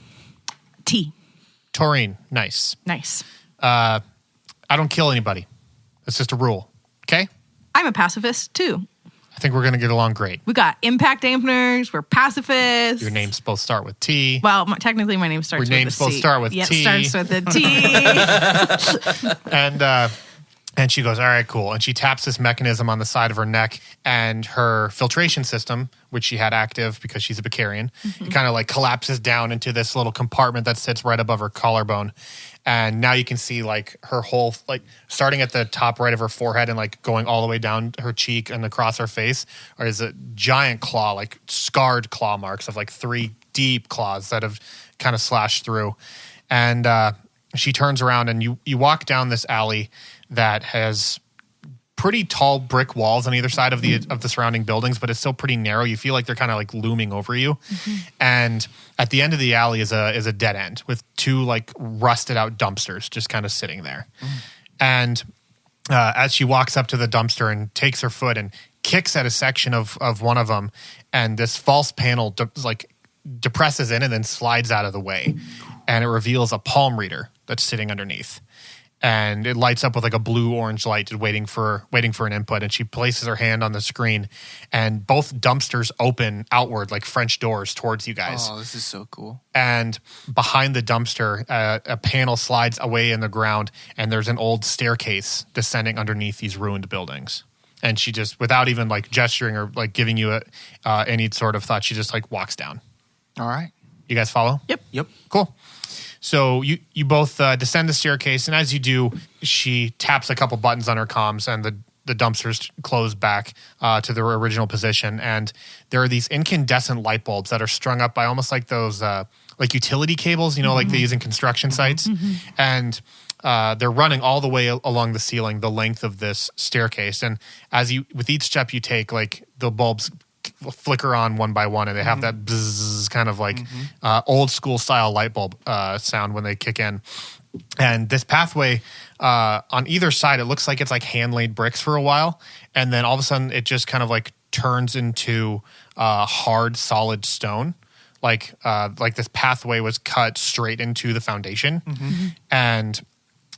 Speaker 3: T.
Speaker 1: Taureen, nice.
Speaker 3: Nice.
Speaker 1: I don't kill anybody. It's just a rule. Okay?
Speaker 3: I'm a pacifist too.
Speaker 1: I think we're going to get along great.
Speaker 3: We got impact dampeners. We're pacifists.
Speaker 1: Your names both start with T.
Speaker 3: Well, technically, my name starts
Speaker 1: Your
Speaker 3: with
Speaker 1: names
Speaker 3: a
Speaker 1: both
Speaker 3: C.
Speaker 1: start with
Speaker 3: Yep,
Speaker 1: T.
Speaker 3: starts with a T.
Speaker 1: And she goes, all right, cool. And she taps this mechanism on the side of her neck, and her filtration system, which she had active because she's a Bacarian, it kind of collapses down into this little compartment that sits right above her collarbone. And now you can see like her whole, like starting at the top right of her forehead and like going all the way down her cheek and across her face is a giant claw, like scarred claw marks of like 3 deep claws that have kind of slashed through. And she turns around and you walk down this alley that has pretty tall brick walls on either side of the surrounding buildings, but it's still pretty narrow. You feel like they're kind of like looming over you. And at the end of the alley is a dead end with 2 like rusted out dumpsters just kind of sitting there. And as she walks up to the dumpster and takes her foot and kicks at a section of one of them, and this false panel depresses in and then slides out of the way, and it reveals a palm reader that's sitting underneath. And it lights up with like a blue-orange light waiting for an input. And she places her hand on the screen, and both dumpsters open outward like French doors towards you guys.
Speaker 7: Oh, this is so cool.
Speaker 1: And behind the dumpster, a panel slides away in the ground, and there's an old staircase descending underneath these ruined buildings. And she just, without even like gesturing or like giving you any sort of thought, she just like walks down.
Speaker 7: All right.
Speaker 1: You guys follow?
Speaker 7: Yep.
Speaker 1: Cool. So you both descend the staircase, and as you do, she taps a couple buttons on her comms, and the dumpsters close back to their original position. And there are these incandescent light bulbs that are strung up by almost like those like utility cables, like they use in construction sites. And they're running all the way along the ceiling, the length of this staircase. And with each step you take, like the bulbs flicker on one by one, and they have that bzzz kind of like old school style light bulb sound when they kick in. And this pathway on either side, it looks like it's like hand laid bricks for a while, and then all of a sudden it just kind of like turns into hard solid stone, like this pathway was cut straight into the foundation. And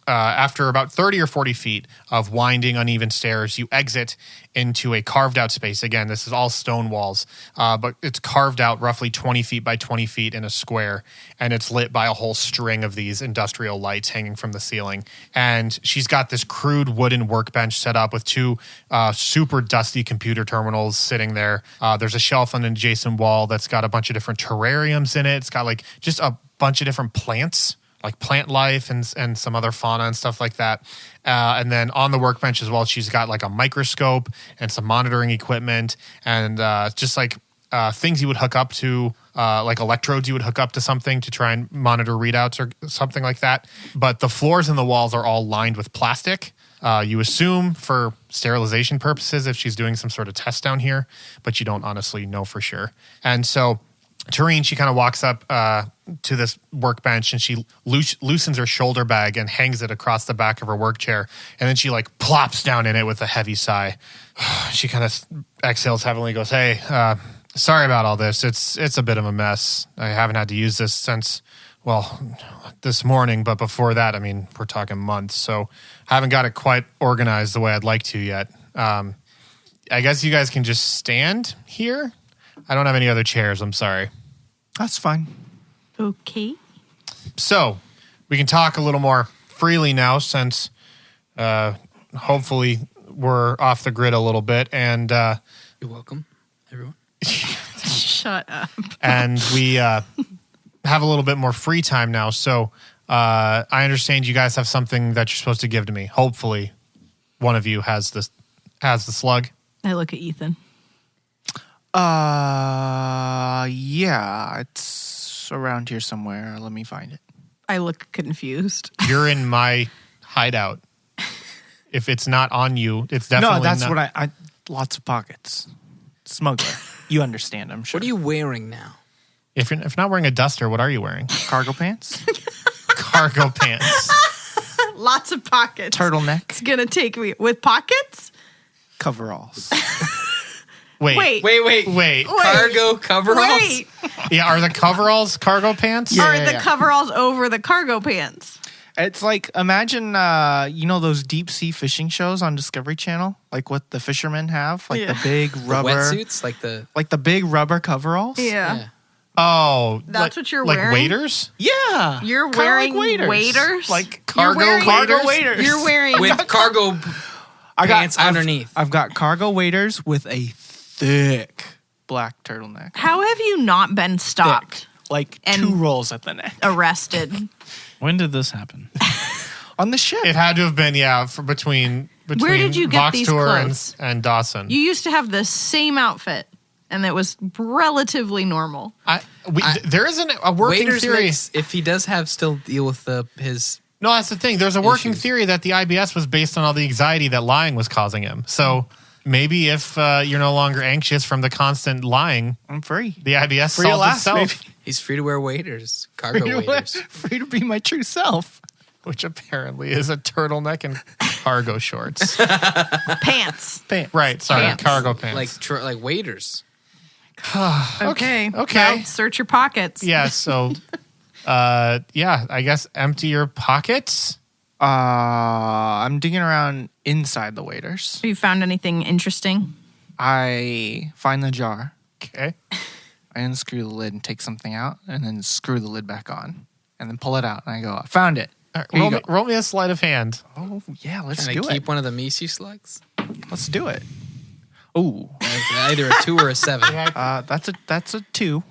Speaker 1: after about 30 or 40 feet of winding, uneven stairs, you exit into a carved out space. Again, this is all stone walls, but it's carved out roughly 20 feet by 20 feet in a square, and it's lit by a whole string of these industrial lights hanging from the ceiling. And she's got this crude wooden workbench set up with 2 super dusty computer terminals sitting there. There's a shelf on an adjacent wall that's got a bunch of different terrariums in it. It's got like just a bunch of different plants, like plant life and some other fauna and stuff like that. And then on the workbench as well, she's got like a microscope and some monitoring equipment and just like things you would hook up to, like electrodes you would hook up to something to try and monitor readouts or something like that. But the floors and the walls are all lined with plastic. You assume for sterilization purposes if she's doing some sort of test down here, but you don't honestly know for sure. And so Taureen, she kind of walks up to this workbench, and she loosens her shoulder bag and hangs it across the back of her work chair. And then she like plops down in it with a heavy sigh. She kind of exhales heavily and goes, "Hey, sorry about all this. It's a bit of a mess. I haven't had to use this since, well, this morning. But before that, I mean, we're talking months. So I haven't got it quite organized the way I'd like to yet. I guess you guys can just stand here. I don't have any other chairs. I'm sorry."
Speaker 2: That's fine.
Speaker 3: Okay.
Speaker 1: So we can talk a little more freely now since hopefully we're off the grid a little bit. And
Speaker 4: You're welcome, everyone.
Speaker 3: Shut up.
Speaker 1: and we have a little bit more free time now. So I understand you guys have something that you're supposed to give to me. Hopefully one of you has the slug.
Speaker 3: I look at Ethan.
Speaker 2: Yeah, it's around here somewhere. Let me find it.
Speaker 3: I look confused.
Speaker 1: You're in my hideout. If it's not on you, it's definitely
Speaker 2: No, that's
Speaker 1: not.
Speaker 2: what I lots of pockets. Smuggler. You understand, I'm sure.
Speaker 4: What are you wearing now?
Speaker 1: If you're not wearing a duster, what are you wearing?
Speaker 2: Cargo pants?
Speaker 1: Cargo pants.
Speaker 3: Lots of pockets.
Speaker 2: Turtleneck?
Speaker 3: It's going to take me with pockets?
Speaker 2: Coveralls.
Speaker 1: Wait.
Speaker 4: Wait. Cargo coveralls?
Speaker 3: Wait.
Speaker 1: Yeah, are the coveralls cargo pants?
Speaker 3: Are the coveralls over the cargo pants?
Speaker 2: It's like, imagine, those deep sea fishing shows on Discovery Channel? Like what the fishermen have? Like the big rubber.
Speaker 4: Wetsuits?
Speaker 2: Like the big rubber coveralls?
Speaker 3: Yeah.
Speaker 1: Oh.
Speaker 3: That's what you're
Speaker 1: like
Speaker 3: wearing?
Speaker 1: waiters?
Speaker 2: Yeah.
Speaker 3: You're
Speaker 2: Kinda
Speaker 3: wearing
Speaker 2: like
Speaker 3: waiters?
Speaker 1: Like cargo waiters?
Speaker 2: Cargo waiters.
Speaker 3: You're wearing...
Speaker 4: With cargo pants underneath.
Speaker 2: I've got cargo waiters with a thick black turtleneck.
Speaker 3: How have you not been stopped,
Speaker 2: Thick. Like
Speaker 3: And-
Speaker 2: 2 rolls at the neck.
Speaker 3: arrested?
Speaker 5: When did this happen?
Speaker 2: On the ship.
Speaker 1: It had to have been, for between
Speaker 3: Where did you get
Speaker 1: Vox
Speaker 3: these
Speaker 1: Tour
Speaker 3: clothes?
Speaker 1: and Dawson.
Speaker 3: You used to have the same outfit, and it was relatively normal.
Speaker 1: There isn't a working
Speaker 4: Waiters
Speaker 1: theory.
Speaker 4: if he does have still deal with his.
Speaker 1: No, that's the thing. There's a working
Speaker 4: Issues.
Speaker 1: theory that the IBS was based on all the anxiety that lying was causing him. So maybe if you're no longer anxious from the constant lying,
Speaker 2: I'm free.
Speaker 1: the IBS
Speaker 2: Free at
Speaker 1: solved
Speaker 2: last,
Speaker 1: itself,
Speaker 2: baby.
Speaker 4: He's free to wear waders, cargo waders.
Speaker 2: Free to be my true self.
Speaker 1: which apparently is a turtleneck and cargo shorts.
Speaker 3: Pants.
Speaker 1: Right, sorry,
Speaker 3: Pants.
Speaker 1: cargo pants.
Speaker 4: Like waders.
Speaker 3: Okay.
Speaker 1: Okay.
Speaker 3: Now search your pockets.
Speaker 1: Yeah, so, I guess empty your pockets.
Speaker 2: I'm digging around inside the waiters.
Speaker 3: Have you found anything interesting?
Speaker 2: I find the jar.
Speaker 1: Okay.
Speaker 2: I unscrew the lid and take something out, and then screw the lid back on, and then pull it out. And I go, I found it.
Speaker 1: All right,
Speaker 2: Here you go.
Speaker 1: roll me a sleight of hand.
Speaker 2: Oh yeah, let's
Speaker 4: Can I
Speaker 2: do
Speaker 4: keep
Speaker 2: it.
Speaker 4: one of the Mishi Slugs?
Speaker 2: Let's do it. Ooh,
Speaker 4: Either a 2 or a 7.
Speaker 2: that's a 2,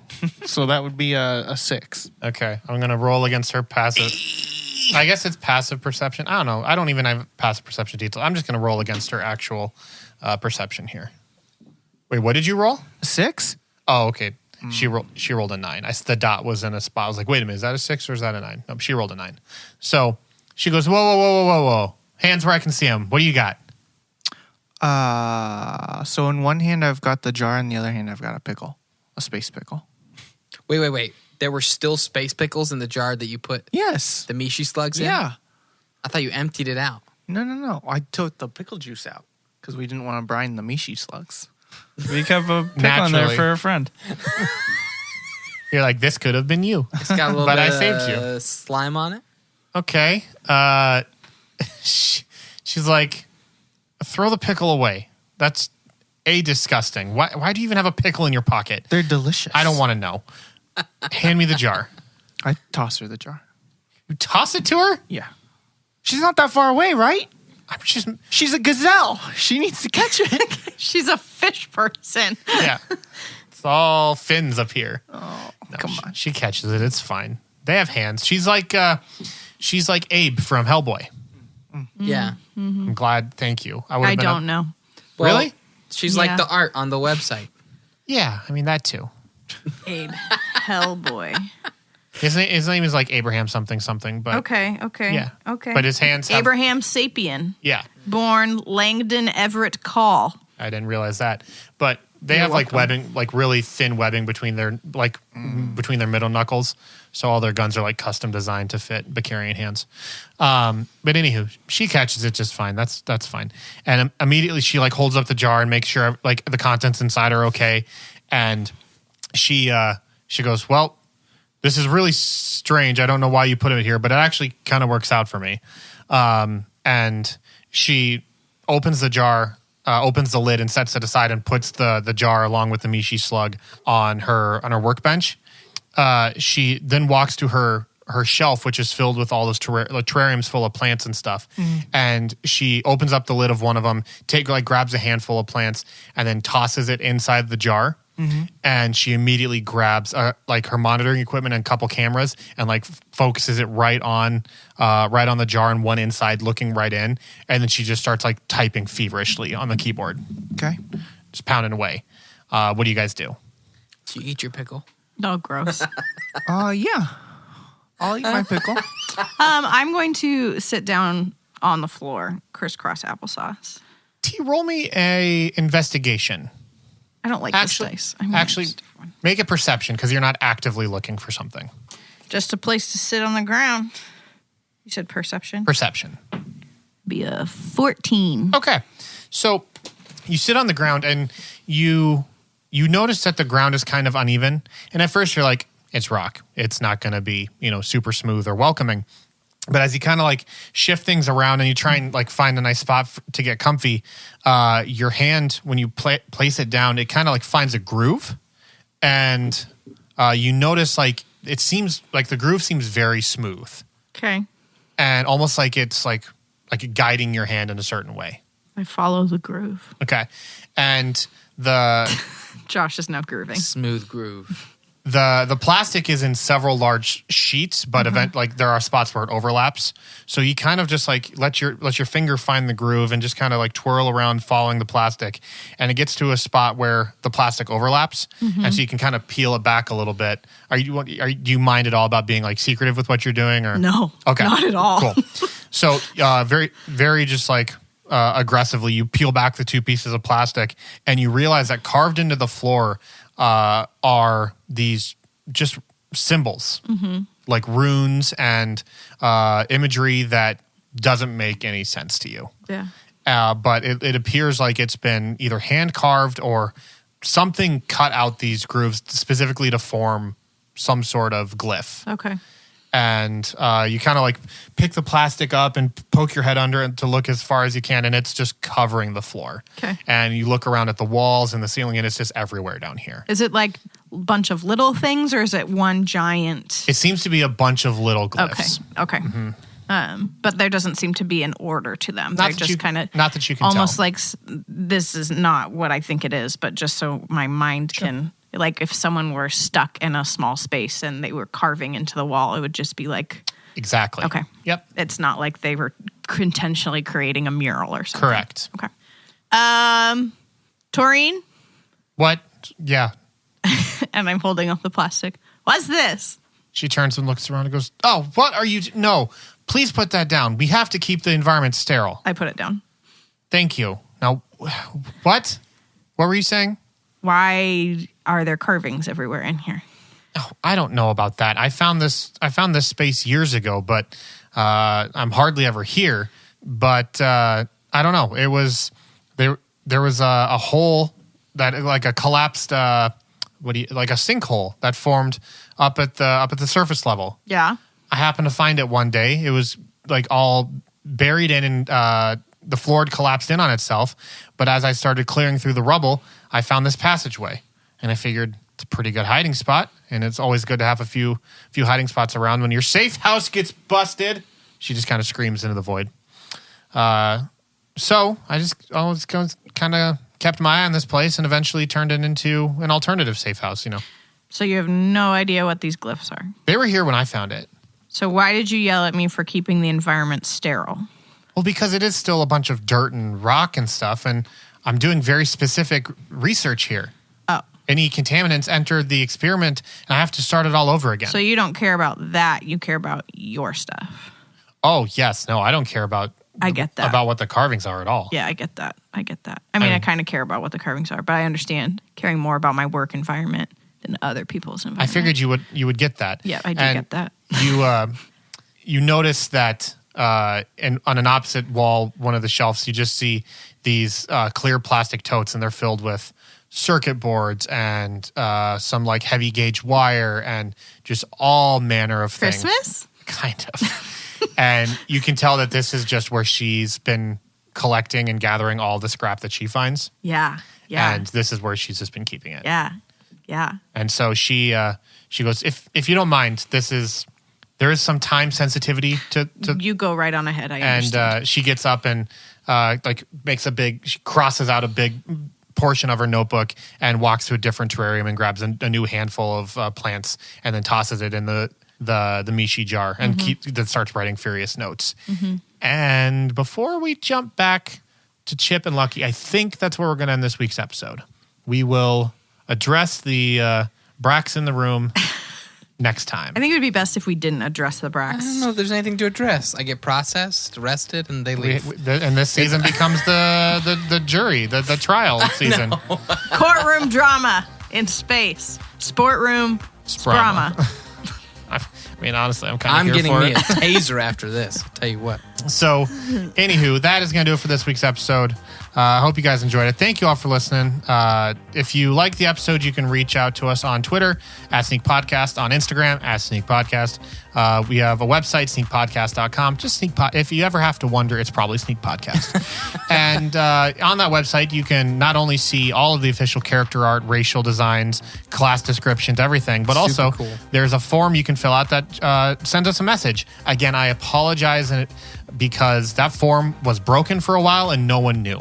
Speaker 2: so that would be a 6.
Speaker 1: Okay, I'm going to roll against her passive. I guess it's passive perception. I don't know. I don't even have passive perception detail. I'm just going to roll against her actual perception here. Wait, what did you roll?
Speaker 2: 6?
Speaker 1: Oh, okay. She rolled a 9. The dot was in a spot. I was like, wait a minute, is that a 6 or is that a 9? No, she rolled a 9. So she goes, whoa. Hands where I can see them. What do you got?
Speaker 2: So in one hand I've got the jar, in the other hand I've got a pickle, a space pickle.
Speaker 4: Wait. There were still space pickles in the jar that you put
Speaker 2: Yes.
Speaker 4: the Mishi Slugs in?
Speaker 2: Yeah.
Speaker 4: I thought you emptied it out.
Speaker 2: No. I took the pickle juice out because we didn't want to brine the Mishi slugs.
Speaker 5: We kept a pickle in there
Speaker 1: Naturally.
Speaker 5: for a friend.
Speaker 1: You're like, this could have been you.
Speaker 4: It's got a little
Speaker 1: But
Speaker 4: bit
Speaker 1: I
Speaker 4: of
Speaker 1: saved you.
Speaker 4: slime on it.
Speaker 1: Okay. She's like, throw the pickle away. That's disgusting. Why do you even have a pickle in your pocket?
Speaker 2: They're delicious.
Speaker 1: I don't want to know. Hand me the jar.
Speaker 2: I toss her the jar.
Speaker 1: You toss it to her?
Speaker 2: Yeah. She's not that far away, right?
Speaker 1: I'm just,
Speaker 2: She's a gazelle. She needs to catch it.
Speaker 3: She's a fish person.
Speaker 1: yeah. It's all fins up here.
Speaker 2: Oh,
Speaker 1: No,
Speaker 2: come on.
Speaker 1: She catches it. It's fine. They have hands. She's like Abe from Hellboy.
Speaker 4: Yeah.
Speaker 1: I'm glad. Thank you.
Speaker 3: I
Speaker 1: would've been
Speaker 3: don't know.
Speaker 4: Well,
Speaker 1: Really?
Speaker 4: She's
Speaker 3: Yeah.
Speaker 4: like the art on the website.
Speaker 1: Yeah, I mean that too.
Speaker 3: Abe. Hellboy.
Speaker 1: His name is like Abraham something. But
Speaker 3: Okay.
Speaker 1: yeah,
Speaker 3: Okay.
Speaker 1: But his hands have,
Speaker 3: Abraham Sapien.
Speaker 1: yeah.
Speaker 3: Born Langdon Everett Call.
Speaker 1: I didn't realize that. But they
Speaker 2: You're
Speaker 1: have like
Speaker 2: welcome.
Speaker 1: webbing, like really thin webbing between their between their middle knuckles. So all their guns are like custom designed to fit Bakarian hands. But anywho, she catches it just fine. That's fine. And immediately she like holds up the jar and makes sure like the contents inside are okay. And she goes, well, this is really strange. I don't know why you put it here, but it actually kind of works out for me. And she opens the jar, opens the lid and sets it aside and puts the jar along with the Mishi slug on her workbench. She then walks to her shelf, which is filled with all those terrariums full of plants and stuff. And she opens up the lid of one of them, grabs a handful of plants and then tosses it inside the jar. And she immediately grabs like her monitoring equipment and a couple cameras and like focuses it right on the jar and one inside looking right in. And then she just starts like typing feverishly on the keyboard,
Speaker 2: Okay.
Speaker 1: just pounding away. What do you guys do?
Speaker 4: Do you eat your pickle?
Speaker 3: Oh, gross.
Speaker 2: Yeah. I'll eat my pickle.
Speaker 3: I'm going to sit down on the floor, crisscross applesauce.
Speaker 1: T, roll me a investigation.
Speaker 3: I don't like this dice. I'm gonna
Speaker 1: Actually,
Speaker 3: use a different one.
Speaker 1: make a perception because you're not actively looking for something.
Speaker 3: Just a place to sit on the ground. You said perception?
Speaker 1: Perception.
Speaker 3: Be a 14.
Speaker 1: Okay. So you sit on the ground and you notice that the ground is kind of uneven. And at first you're like, it's rock. It's not going to be, super smooth or welcoming. But as you kind of like shift things around and you try and like find a nice spot to get comfy, your hand, when you place it down, it kind of like finds a groove. And you notice like it seems like the groove seems very smooth
Speaker 3: Okay.
Speaker 1: and almost like it's like guiding your hand in a certain way.
Speaker 3: I follow the groove.
Speaker 1: Okay. And the
Speaker 3: Josh is now grooving.
Speaker 4: Smooth groove.
Speaker 1: The plastic is in several large sheets, but there are spots where it overlaps. So you kind of just like let your finger find the groove and just kind of like twirl around following the plastic, and it gets to a spot where the plastic overlaps, and so you can kind of peel it back a little bit. Do you mind at all about being like secretive with what you're doing, or
Speaker 3: No,
Speaker 1: Okay,
Speaker 3: not at all.
Speaker 1: Cool. So very very just like aggressively, you peel back the two pieces of plastic, and you realize that carved into the floor are these just symbols, like runes and imagery that doesn't make any sense to you.
Speaker 3: Yeah.
Speaker 1: But it appears like it's been either hand carved or something cut out these grooves specifically to form some sort of glyph.
Speaker 3: Okay.
Speaker 1: And you kind of like pick the plastic up and poke your head under it to look as far as you can, and it's just covering the floor.
Speaker 3: Okay.
Speaker 1: And you look around at the walls and the ceiling, and it's just everywhere down here.
Speaker 3: Is it like a bunch of little things, or is it one giant?
Speaker 1: It seems to be a bunch of little glyphs.
Speaker 3: Okay. But there doesn't seem to be an order to them. They're just kind of
Speaker 1: not that you can
Speaker 3: almost
Speaker 1: tell.
Speaker 3: like this is not what I think it is, but just so my mind can. Like if someone were stuck in a small space and they were carving into the wall, it would just be like...
Speaker 1: Exactly.
Speaker 3: Okay.
Speaker 1: Yep.
Speaker 3: It's not like they were intentionally creating a mural or something.
Speaker 1: Correct.
Speaker 3: Okay. Taureen?
Speaker 1: What? Yeah.
Speaker 3: And I'm holding up the plastic. What's this?
Speaker 1: She turns and looks around and goes, "Oh, what are you... No, please put that down. We have to keep the environment sterile."
Speaker 3: I put it down.
Speaker 1: Thank you. Now, what? What were you saying?
Speaker 3: Why are there carvings everywhere in here?
Speaker 1: Oh, I don't know about that. I found this space years ago, but I'm hardly ever here. But I don't know. It was there was a hole that like a collapsed like a sinkhole that formed up at the surface level.
Speaker 3: Yeah.
Speaker 1: I happened to find it one day. It was like all buried in, and the floor had collapsed in on itself. But as I started clearing through the rubble, I found this passageway, and I figured it's a pretty good hiding spot. And it's always good to have a few hiding spots around when your safe house gets busted. She just kind of screams into the void. So I just kind of kept my eye on this place and eventually turned it into an alternative safe house.
Speaker 3: So you have no idea what these glyphs are.
Speaker 1: They were here when I found it.
Speaker 3: So why did you yell at me for keeping the environment sterile?
Speaker 1: Well, because it is still a bunch of dirt and rock and stuff, and I'm doing very specific research here.
Speaker 3: Oh.
Speaker 1: Any contaminants entered the experiment, and I have to start it all over again.
Speaker 3: So you don't care about that. You care about your stuff.
Speaker 1: Oh, yes. No, I don't care about...
Speaker 3: I get that.
Speaker 1: About what the carvings are at all.
Speaker 3: Yeah, I get that. I mean, I kind of care about what the carvings are, but I understand caring more about my work environment than other people's environment.
Speaker 1: I figured you would get that.
Speaker 3: Yeah, I do get that.
Speaker 1: You notice that on an opposite wall, one of the shelves, you just see these clear plastic totes, and they're filled with circuit boards and some like heavy gauge wire and just all manner of things.
Speaker 3: Christmas?
Speaker 1: Kind of. And you can tell that this is just where she's been collecting and gathering all the scrap that she finds.
Speaker 3: Yeah.
Speaker 1: And this is where she's just been keeping it.
Speaker 3: Yeah.
Speaker 1: And so she goes, if you don't mind, there is some time sensitivity to
Speaker 3: You go right on ahead. I understand.
Speaker 1: and she gets up and she crosses out a big portion of her notebook and walks to a different terrarium and grabs a new handful of plants and then tosses it in the Mishi jar and then starts writing furious notes. And before we jump back to Chip and Lucky, I think that's where we're going to end this week's episode. We will address the Bracks in the room next time.
Speaker 3: I think it would be best if we didn't address the
Speaker 4: I
Speaker 3: Bracks.
Speaker 4: don't know if there's anything to address. I get processed, arrested, and they leave.
Speaker 1: And this season becomes the jury, the trial season.
Speaker 3: Courtroom drama in space. Sport room drama.
Speaker 1: I mean, honestly, I'm kind of here
Speaker 4: getting
Speaker 1: for
Speaker 4: me
Speaker 1: it.
Speaker 4: a taser after this. I'll tell you what.
Speaker 1: So, anywho, that is going to do it for this week's episode. I hope you guys enjoyed it. Thank you all for listening. If you like the episode, you can reach out to us on Twitter @Sneak Podcast, on Instagram @Sneak Podcast. We have a website, sneakpodcast.com. Just if you ever have to wonder, it's probably Sneak Podcast. And on that website, you can not only see all of the official character art, racial designs, class descriptions, everything, but also
Speaker 4: cool.
Speaker 1: There's a form you can fill out that sends us a message. Again, I apologize because that form was broken for a while and no one knew.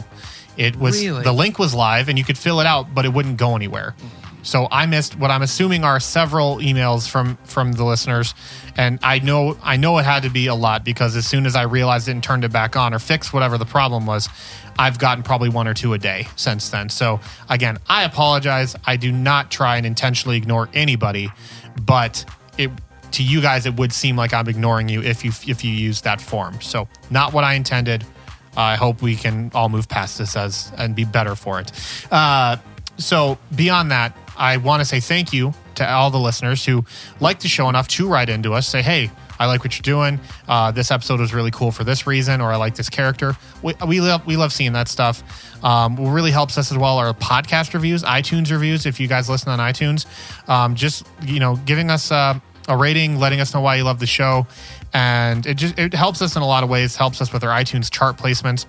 Speaker 1: It was
Speaker 4: Really?
Speaker 1: The link was live and you could fill it out, but it wouldn't go anywhere. So I missed what I'm assuming are several emails from the listeners, and I know it had to be a lot because as soon as I realized it and turned it back on or fixed whatever the problem was, I've gotten probably 1 or 2 a day since then. So again, I apologize. I do not try and intentionally ignore anybody, but to you guys it would seem like I'm ignoring you if you use that form. So not what I intended. I hope we can all move past this and be better for it. So beyond that, I want to say thank you to all the listeners who like the show enough to write into us, say, hey, I like what you're doing. This episode was really cool for this reason, or I like this character. We love seeing that stuff. What really helps us as well are podcast reviews, iTunes reviews. If you guys listen on iTunes, just giving us a rating, letting us know why you love the show, and it helps us in a lot of ways. Helps us with our iTunes chart placements,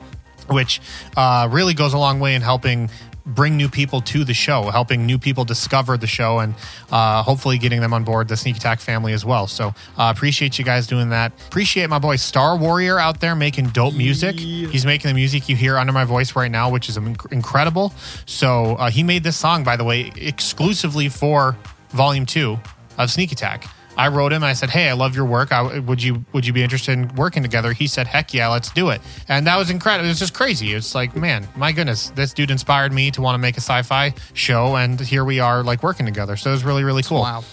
Speaker 1: which really goes a long way in helping bring new people to the show, helping new people discover the show, and hopefully getting them on board the Sneak Attack family as well. So appreciate you guys doing that. Appreciate my boy Star Warrior out there making dope music. He's making the music you hear under my voice right now, which is incredible. So he made this song, by the way, exclusively for Volume 2 of Sneak Attack. I wrote him and I said, hey, I love your work. Would you be interested in working together? He said, heck yeah, let's do it. And that was incredible. It was just crazy. It's like, man, my goodness, this dude inspired me to want to make a sci-fi show. And here we are like working together. So it was really, really cool.
Speaker 4: Wow.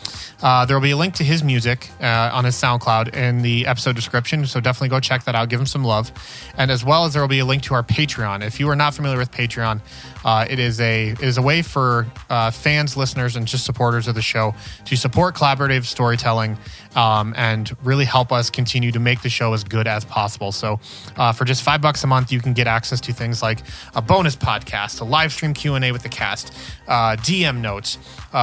Speaker 1: There will be a link to his music on his SoundCloud in the episode description. So definitely go check that out. Give him some love. And as well as there will be a link to our Patreon. If you are not familiar with Patreon, it is a way for fans, listeners, and just supporters of the show to support collaborative storytelling and really help us continue to make the show as good as possible. So for just $5 a month, you can get access to things like a bonus podcast, a live stream Q&A with the cast, DM notes.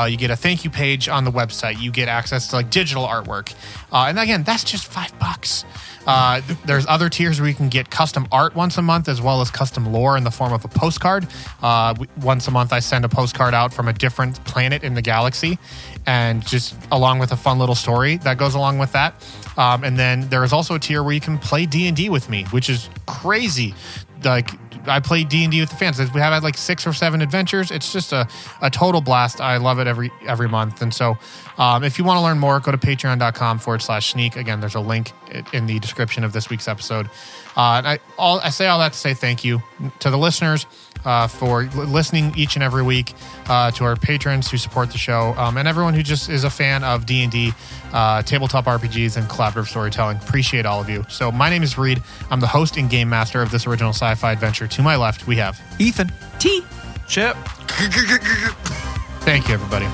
Speaker 1: You get a thank you page on the website. You get access to like digital artwork. And again, that's just $5. There's other tiers where you can get custom art once a month, as well as custom lore in the form of a postcard. Once a month, I send a postcard out from a different planet in the galaxy, and just along with a fun little story that goes along with that. And then there is also a tier where you can play D&D with me, which is crazy. Like, I play D&D with the fans. We have had like 6 or 7 adventures. It's just a total blast. I love it every month. And so if you want to learn more, go to patreon.com/sneak. Again, there's a link in the description of this week's episode. And I say all that to say thank you to the listeners for listening each and every week, to our patrons who support the show, and everyone who just is a fan of D&D, tabletop RPGs, and collaborative storytelling. Appreciate all of you. So my name is Reed. I'm the host and game master of this original sci-fi adventure. To my left, we have
Speaker 2: Ethan.
Speaker 3: T.
Speaker 5: Chip.
Speaker 1: Thank you, everybody.